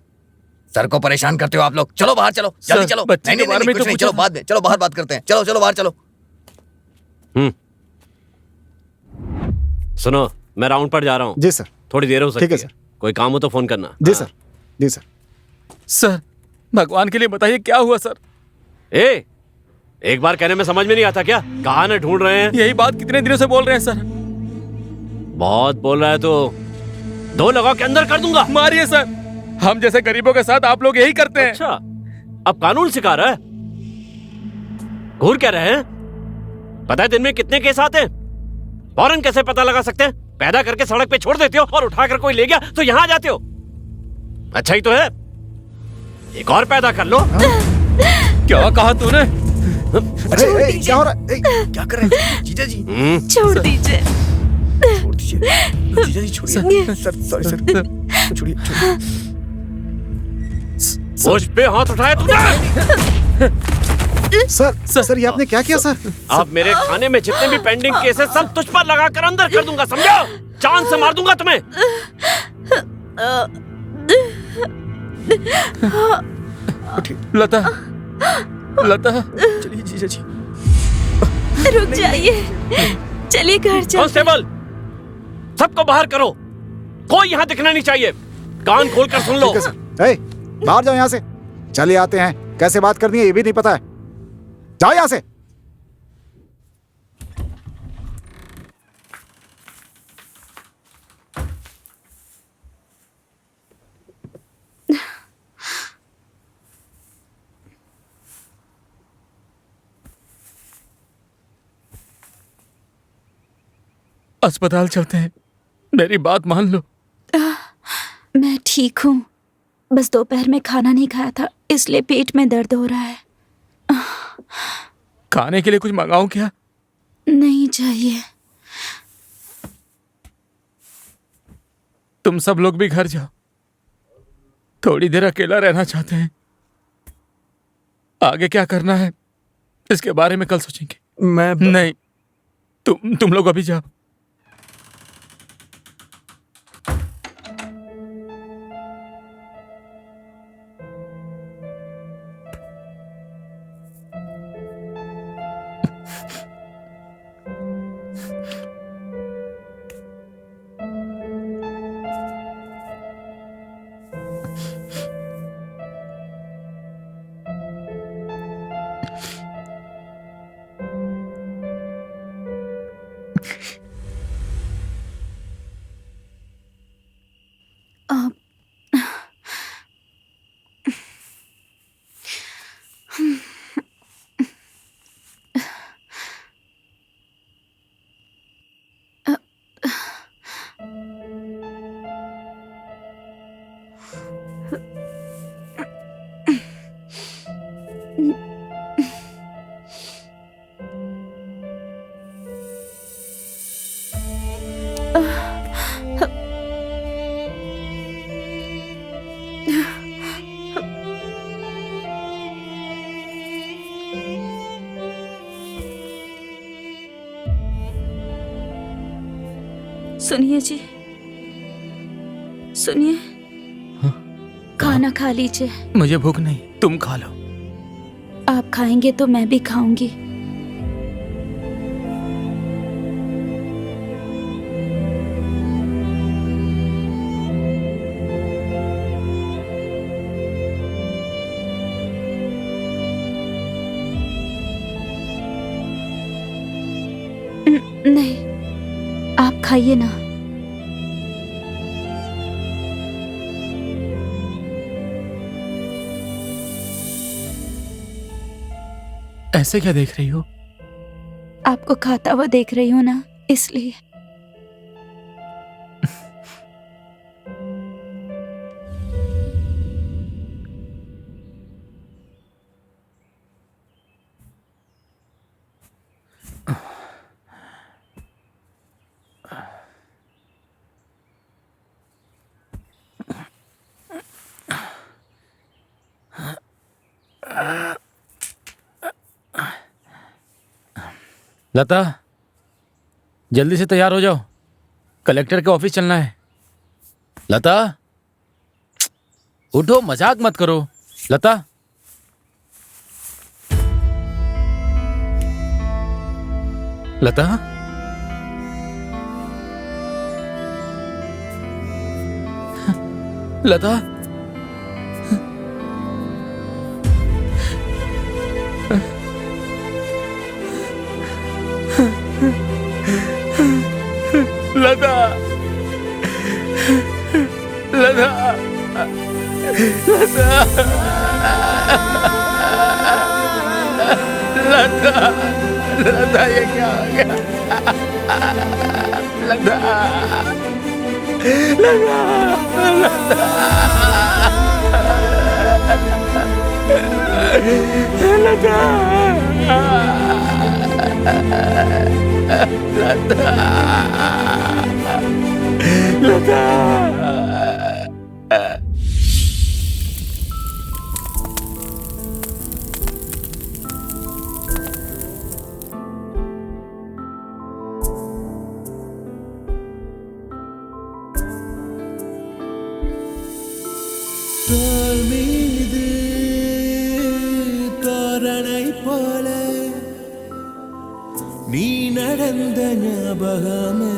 [SPEAKER 6] सर को परेशान करते हो आप लोग। चलो बाहर चलो, जल्दी चलो।
[SPEAKER 5] बच्ची के बारे में
[SPEAKER 6] कुछ
[SPEAKER 5] तो
[SPEAKER 6] नहीं, चलो बाद में, चलो बाहर बात करते हैं। चलो चलो बाहर चलो।
[SPEAKER 3] सुनो, मैं राउंड पर जा रहा हूँ।
[SPEAKER 1] जी सर।
[SPEAKER 3] थोड़ी देर हो सकती
[SPEAKER 1] ठीक है सर।
[SPEAKER 3] कोई काम हो तो फोन करना।
[SPEAKER 1] जी सर। जी सर।
[SPEAKER 5] सर, भगवान के लिए बताइए क्या हुआ सर?
[SPEAKER 3] एक बार कहने में समझ में नहीं आता क्या? कहाँ न ढूंढ रहे हैं?
[SPEAKER 5] यही बात कितने दिनों से बोल रहे हैं सर।
[SPEAKER 3] बहुत बोल रहा है तो 2 लगाव के अंदर कर दूंगा।
[SPEAKER 5] मारिए सर, हम जैसे गरीबों के साथ आप लोग यही करते हैं।
[SPEAKER 3] अच्छा, अब कानून सिखा रहा है? घूर क्या रहे हैं? पता है दिन में कितने केस आते हैं? फौरन कैसे पता लगा सकते हैं? पैदा करके सड़क पे छोड़ देते हो और उठाकर कोई ले गया तो यहां आ जाते हो। अच्छा ही तो है, एक और पैदा कर लो।
[SPEAKER 5] क्या कहा तूने?
[SPEAKER 1] अरे क्या हो रहा है?
[SPEAKER 6] क्या कर रहे हैं जीजा जी?
[SPEAKER 8] छोड़ दीजिए।
[SPEAKER 6] छोड़ दीजिए जीजा जी, छोड़िए। सर सॉरी सर, छोड़िए।
[SPEAKER 3] मुझ पे हाथ उठाया तूने?
[SPEAKER 1] सर ये आपने क्या किया सर?
[SPEAKER 3] अब मेरे खाने में जितने भी पेंडिंग केस है सब तुझ पर लगा कर अंदर कर दूंगा, समझो? जान से मार दूंगा तुम्हें।
[SPEAKER 5] लता, लता, चलिए जीजा जी।
[SPEAKER 12] रुक जाइए, चलिए घर चलते।
[SPEAKER 3] कांस्टेबल, सबको बाहर करो, कोई यहाँ दिखना नहीं चाहिए। कान खोलकर सुन लो।
[SPEAKER 1] बाहर जाओ यहाँ से। चलिए आते हैं, कैसे बात करनी है ये भी नहीं पता है। जाओ यहाँ से।
[SPEAKER 5] अस्पताल चलते हैं, मेरी बात मान लो।
[SPEAKER 12] मैं ठीक हूँ, बस दोपहर में खाना नहीं खाया था इसलिए पेट में दर्द हो रहा है।
[SPEAKER 5] खाने के लिए कुछ मंगाऊं क्या?
[SPEAKER 12] नहीं चाहिए।
[SPEAKER 5] तुम सब लोग भी घर जाओ, थोड़ी देर अकेला रहना चाहते हैं। आगे क्या करना है इसके बारे में कल सोचेंगे। नहीं, तुम लोग अभी जाओ।
[SPEAKER 12] सुनिए जी, सुनिए। खाना खा लीजिए।
[SPEAKER 5] मुझे भूख नहीं, तुम खा लो।
[SPEAKER 12] आप खाएंगे तो मैं भी खाऊंगी। नहीं, आप खाइए ना।
[SPEAKER 5] ऐसे क्या देख रही हो?
[SPEAKER 12] आपको खाता हुआ देख रही हूँ ना, इसलिए।
[SPEAKER 5] लता, जल्दी से तैयार हो जाओ, कलेक्टर के ऑफिस चलना है। लता, उठो, मजाक मत करो। लता, लता, लता, लता, लता, लता, लता, ये क्या हो गया? लता,
[SPEAKER 13] மீது தோரணை போல நீ நடந்த ஞாபகமே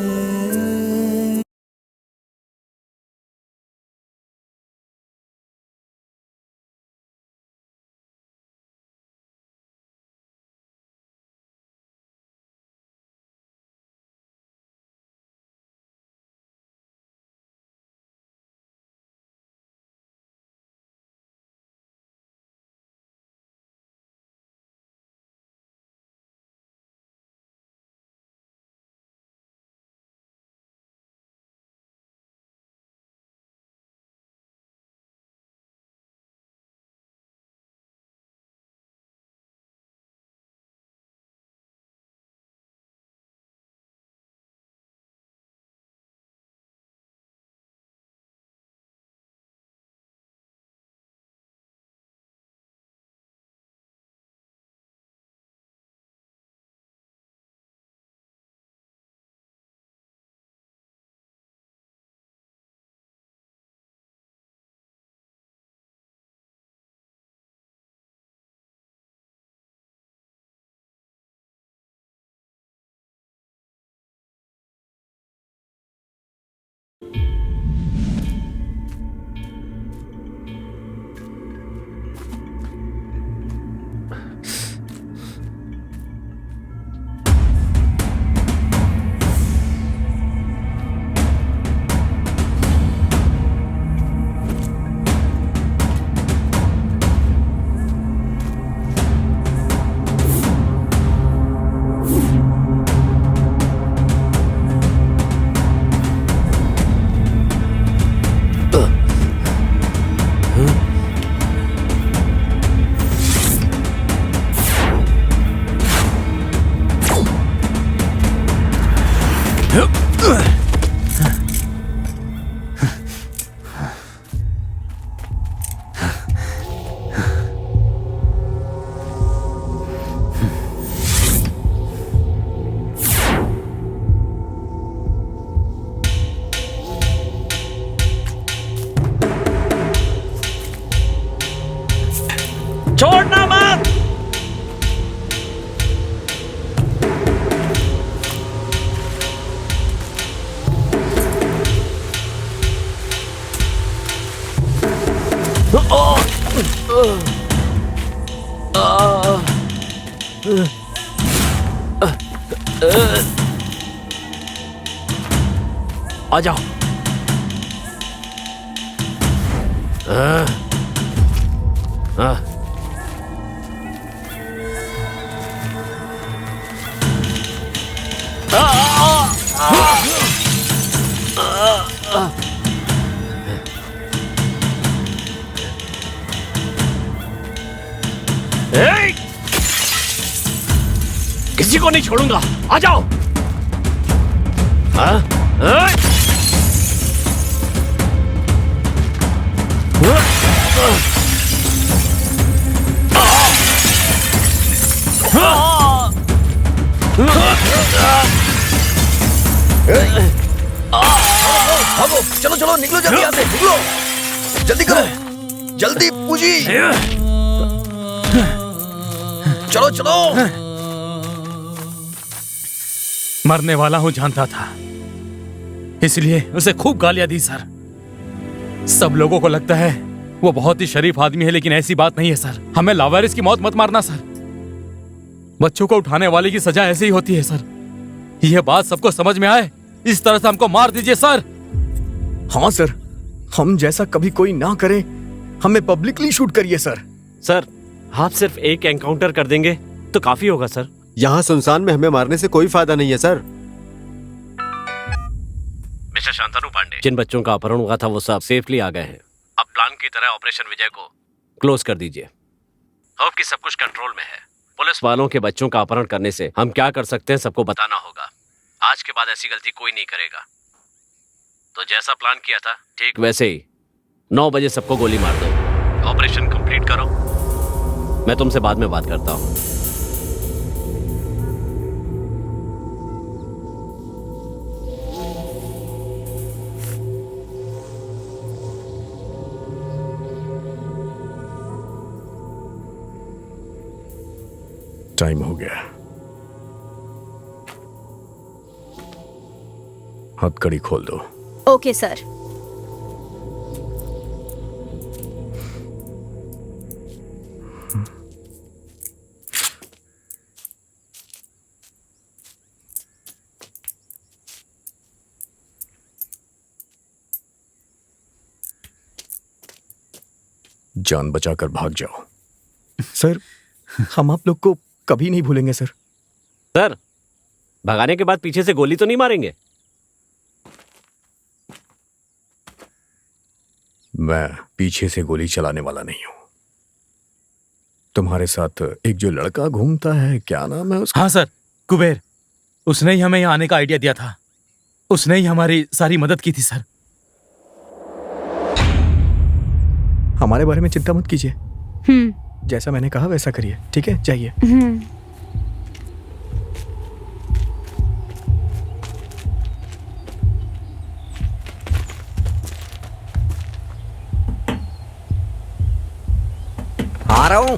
[SPEAKER 3] छोड़ना मत। आ जाओ। किसी को नहीं छोड़ूंगा, आ जाओ।
[SPEAKER 6] भागो, चलो चलो, निकलो जल्दी यहाँ से, निकलो, जल्दी करो, जल्दी पूजी, चलो चलो।
[SPEAKER 5] मरने वाला हूं जानता था, इसलिए उसे खूब गालियां दी सर। सब लोगों को लगता है वो बहुत ही शरीफ आदमी है, लेकिन ऐसी बात नहीं है सर। हमें लावारिस की मौत मत मारना सर। बच्चों को उठाने वाले की सजा ऐसे ही होती है सर। यह बात सबको समझ में आए, इस तरह से हमको मार दीजिए सर।
[SPEAKER 11] हाँ सर, हम जैसा कभी कोई ना करे, हमें पब्लिकली शूट करिए सर।
[SPEAKER 3] सर, आप सिर्फ एक एनकाउंटर कर देंगे तो काफी होगा सर।
[SPEAKER 4] यहाँ सुनसान में हमें मारने से कोई फायदा नहीं है सर।
[SPEAKER 3] मिस्टर शांतनु पांडे, जिन बच्चों का अपहरण हुआ था वो सब सेफली आ गए हैं। अब प्लान की तरह ऑपरेशन विजय को क्लोज कर दीजिए। होप कि सब कुछ कंट्रोल में है। पुलिस वालों के बच्चों का अपहरण करने से हम क्या कर सकते हैं सबको बताना होगा। आज के बाद ऐसी गलती कोई नहीं करेगा। तो जैसा प्लान किया था ठीक वैसे ही 9 बजे सबको गोली मार दो। ऑपरेशन कंप्लीट करो। मैं तुमसे बाद में बात करता हूँ।
[SPEAKER 11] टाइम हो गया। हथकड़ी खोल दो।
[SPEAKER 8] Okay sir.
[SPEAKER 11] जान बचाकर भाग जाओ। सर, हम आप लोग को कभी नहीं भूलेंगे सर।
[SPEAKER 3] सर, भगाने के बाद पीछे से गोली तो नहीं मारेंगे?
[SPEAKER 11] मैं पीछे से गोली चलाने वाला नहीं हूं। तुम्हारे साथ एक जो लड़का घूमता है, क्या नाम है उसका?
[SPEAKER 5] हाँ सर, कुबेर। उसने ही हमें यहाँ आने का आइडिया दिया था। उसने ही हमारी सारी मदद की थी सर।
[SPEAKER 11] हमारे बारे में चिंता मत कीजिए। जैसा मैंने कहा वैसा करिए, ठीक है? जाइए।
[SPEAKER 2] आ रहा हूं।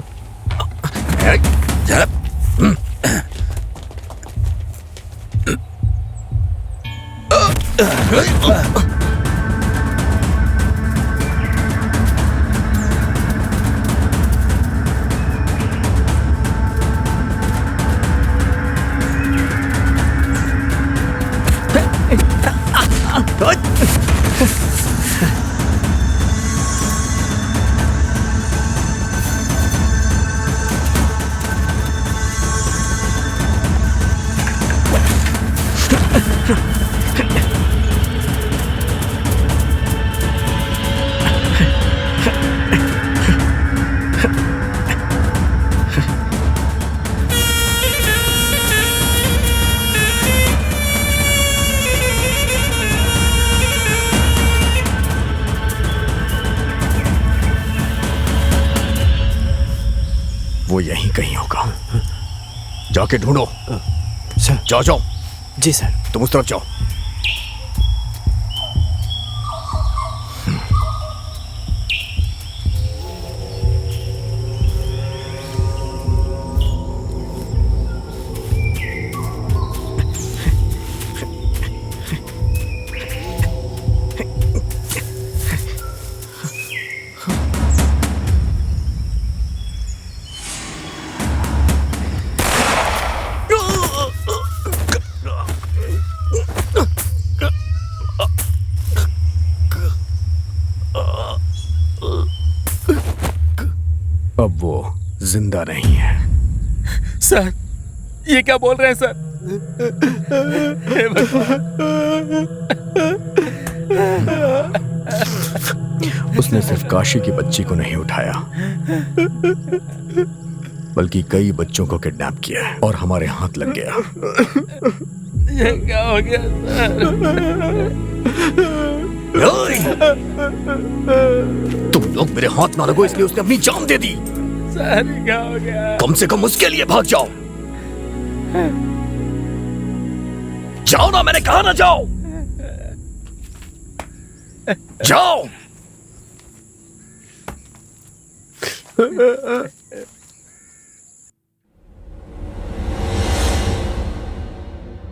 [SPEAKER 11] वो यहीं कहीं होगा। जाके ढूंढो।
[SPEAKER 4] सर।
[SPEAKER 11] जाओ जाओ।
[SPEAKER 4] जी सर।
[SPEAKER 11] तुम उस तरफ जाओ। अब वो जिंदा नहीं है।
[SPEAKER 5] सर, ये क्या बोल रहे हैं सर? हे
[SPEAKER 11] उसने सिर्फ काशी की बच्ची को नहीं उठाया, बल्कि कई बच्चों को किडनैप किया है और हमारे हाथ लग गया।
[SPEAKER 5] ये क्या हो गया
[SPEAKER 11] तुम लोग मेरे हाथ ना लगो, इसलिए उसने अपनी जान दे दी।
[SPEAKER 5] सर, क्या हो गया?
[SPEAKER 11] कम से कम उसके लिए भाग जाओ। जाओ ना, मैंने कहा ना जाओ। जाओ।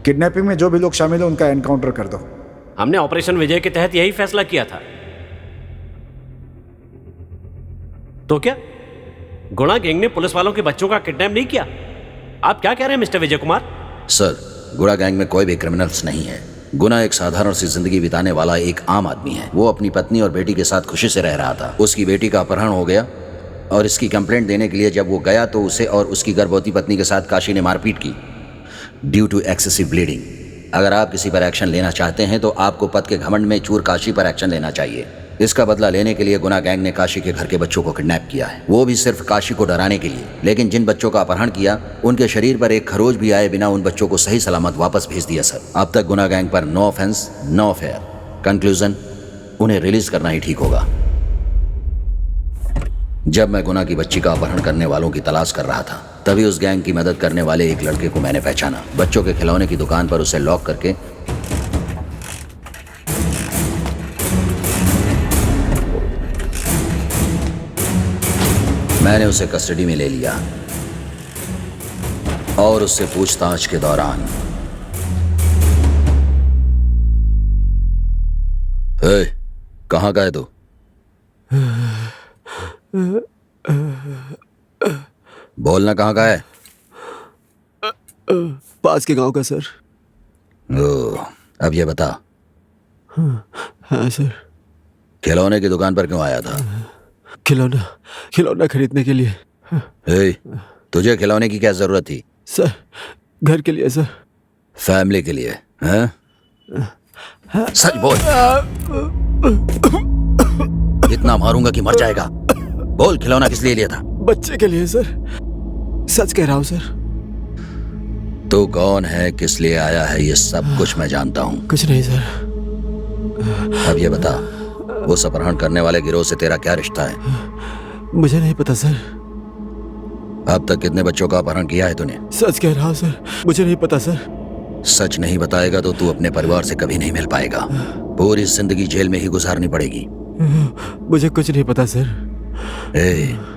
[SPEAKER 1] किडनैपिंग में जो भी लोग शामिल हैं उनका एनकाउंटर कर दो।
[SPEAKER 3] हमने ऑपरेशन विजय के तहत यही फैसला किया था। तो क्या गुणा गैंग ने पुलिस वालों के बच्चों का किडनैप नहीं किया? आप क्या कह रहे हैं मिस्टर विजय कुमार?
[SPEAKER 2] सर, गुणा गैंग में कोई भी क्रिमिनल्स नहीं है। गुना एक साधारण सी जिंदगी बिताने वाला एक आम आदमी है। वो अपनी पत्नी और बेटी के साथ खुशी से रह रहा था। उसकी बेटी का अपहरण हो गया और इसकी कंप्लेंट देने के लिए जब वो गया तो उसे और उसकी गर्भवती पत्नी के साथ काशी ने मारपीट की ड्यू टू एक्सेसिव ब्लीडिंग। अगर आप किसी पर एक्शन लेना चाहते हैं तो आपको पद के घमंड में चूर काशी पर एक्शन लेना चाहिए। इसका बदला लेने के लिए गुना गैंग ने काशी के घर के बच्चों को किडनैप किया है, वो भी सिर्फ काशी को डराने के लिए। लेकिन जिन बच्चों का अपहरण किया उनके शरीर पर एक खरोच भी आए बिना उन बच्चों को सही सलामत वापस भेज दिया सर। अब तक गुना गैंग पर no offence no fair. Conclusion, उन्हें रिलीज करना ही ठीक होगा। जब मैं गुना की बच्ची का अपहरण करने वालों की तलाश कर रहा था तभी उस गैंग की मदद करने वाले एक लड़के को मैंने पहचाना। बच्चों के खिलौने की दुकान पर उसे लॉक करके मैंने उसे कस्टडी में ले लिया। और उससे पूछताछ के दौरान कहाँ का है तू? बोलना कहाँ का है?
[SPEAKER 4] पास के गांव का सर।
[SPEAKER 2] ओ, अब ये बता,
[SPEAKER 4] हाँ सर।
[SPEAKER 2] खिलौने की दुकान पर क्यों आया था?
[SPEAKER 4] खिलौना खरीदने के लिए।
[SPEAKER 2] तुझे खिलौने की क्या जरूरत थी?
[SPEAKER 4] सर, घर के लिए सर।
[SPEAKER 2] फैमिली के लिए? हैं? सच बोल। इतना मारूंगा कि मर जाएगा। बोल, खिलौना किस लिए लिया था?
[SPEAKER 4] बच्चे के लिए सर। सच कह रहा हूँ सर।
[SPEAKER 2] तू कौन है, किस लिए आया है, ये सब कुछ मैं जानता हूँ।
[SPEAKER 4] कुछ नहीं सर।
[SPEAKER 2] अब ये बता, उस अपहरण करने वाले गिरोह से तेरा क्या रिश्ता है?
[SPEAKER 4] मुझे नहीं पता सर।
[SPEAKER 2] अब तक कितने बच्चों का अपहरण किया है तूने?
[SPEAKER 4] सच कह रहा हूँ सर, मुझे नहीं पता सर।
[SPEAKER 2] सच नहीं बताएगा तो तू अपने परिवार से कभी नहीं मिल पाएगा। पूरी जिंदगी जेल में ही गुजारनी पड़ेगी।
[SPEAKER 4] मुझे कुछ नहीं पता सर।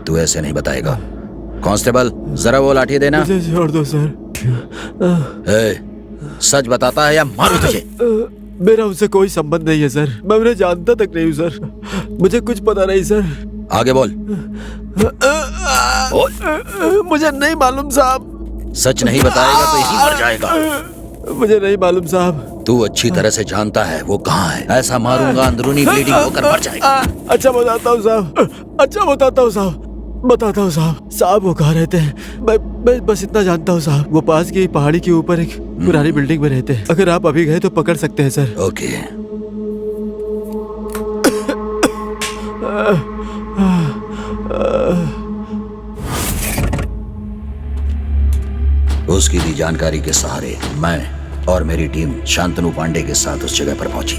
[SPEAKER 2] तू ऐसे नहीं बताएगा। कांस्टेबल, जरा वो लाठी देना।
[SPEAKER 4] मुझे छोड़ दो सर।
[SPEAKER 2] सच बताता है या मारूं तुझे?
[SPEAKER 4] मेरा उनसे कोई संबंध नहीं है सर। मैं उन्हें जानता तक नहीं हूँ सर। मुझे कुछ पता नहीं सर।
[SPEAKER 2] आगे बोल।
[SPEAKER 4] मुझे नहीं मालूम साहब।
[SPEAKER 2] सच नहीं बताएगा तो यहीं मर जाएगा।
[SPEAKER 4] मुझे नहीं मालूम साहब।
[SPEAKER 2] तू अच्छी तरह से जानता है वो कहाँ है। ऐसा मारूंगा अंदरूनी ब्लीडिंग होकर मर जाएगा।
[SPEAKER 4] अच्छा बताता हूँ साहब। अच्छा बताता हूँ साहब। बताता हूँ साहब। साहब वो कहाँ रहते हैं? मैं बस इतना जानता हूँ साहब। वो पास की पहाड़ी के ऊपर एक पुरानी बिल्डिंग में रहते हैं। अगर आप अभी गए तो पकड़ सकते हैं सर।
[SPEAKER 2] ओके। उसकी दी जानकारी के सहारे मैं और मेरी टीम शांतनु पांडे के साथ उस जगह पर पहुंची।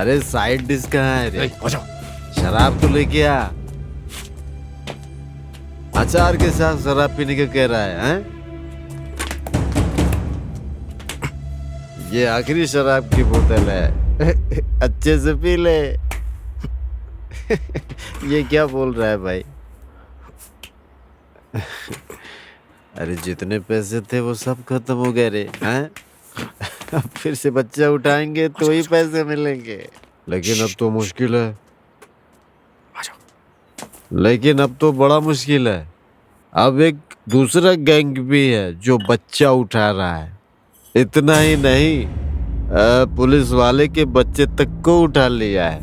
[SPEAKER 4] अरे साइड डिश कहाँ है रे? शराब तो लेके आ। अचार के साथ शराब पीने का कह रहा है, हैं? ये आखिरी शराब की बोतल है। अच्छे से पी ले। ये क्या बोल रहा है भाई? अरे जितने पैसे थे वो सब खत्म हो गए रे, हैं? अब फिर से बच्चा उठाएंगे तो ही पैसे मिलेंगे। लेकिन अब तो मुश्किल है। लेकिन अब तो बड़ा मुश्किल है। अब एक दूसरा गैंग भी है जो बच्चा उठा रहा है। इतना ही नहीं, पुलिस वाले के बच्चे तक को उठा लिया है।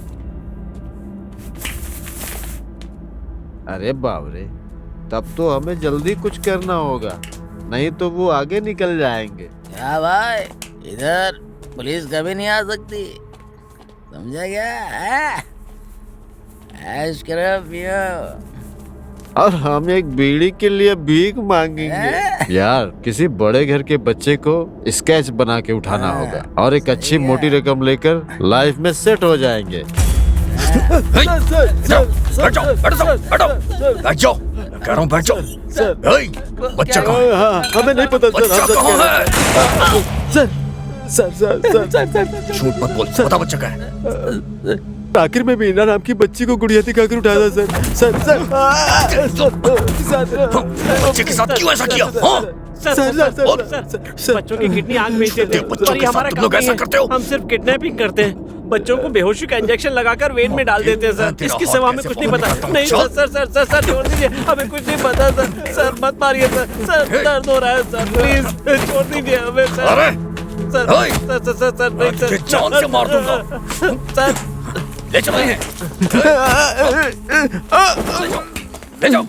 [SPEAKER 4] अरे बाप रे, तब तो हमें जल्दी कुछ करना होगा, नहीं तो वो आगे निकल जाएंगे।
[SPEAKER 9] क्या भाई, इधर पुलिस कभी नहीं आ सकती, समझा क्या? ऐश करो पियो।
[SPEAKER 4] और हम एक बीड़ी के लिए भीख मांगेंगे। यार, किसी बड़े घर के बच्चे को स्केच बना के उठाना होगा और एक अच्छी मोटी रकम लेकर लाइफ में सेट हो जाएंगे।
[SPEAKER 11] बच्चा कहाँ है?
[SPEAKER 4] हमें नहीं पता सर। सर
[SPEAKER 11] झूठ मत बोल, बता बच्चा कहाँ है?
[SPEAKER 4] आखिर में मीना नाम की बच्ची को गुड़िया दिखाकर उठाया था सर।
[SPEAKER 11] बच्चे के साथ क्यों ऐसा किया?
[SPEAKER 3] बच्चों की किडनी आग बेच देते हैं और ये हमारा काम नहीं है। हम सिर्फ किडनैपिंग करते हैं। बच्चों को बेहोशी का इंजेक्शन लगाकर वेन में डाल देते हैं सर। इसके सिवा हमें कुछ नहीं पता। नहीं सर छोड़ दीजिए, हमें कुछ नहीं पता सर। सर मत मारिए सर, दर्द हो रहा है सर, प्लीज छोड़ दीजिए हमें सर। सर नहीं सर,
[SPEAKER 11] जान से मार दूंगा
[SPEAKER 3] सर।
[SPEAKER 11] ले चलो, ले जाओ।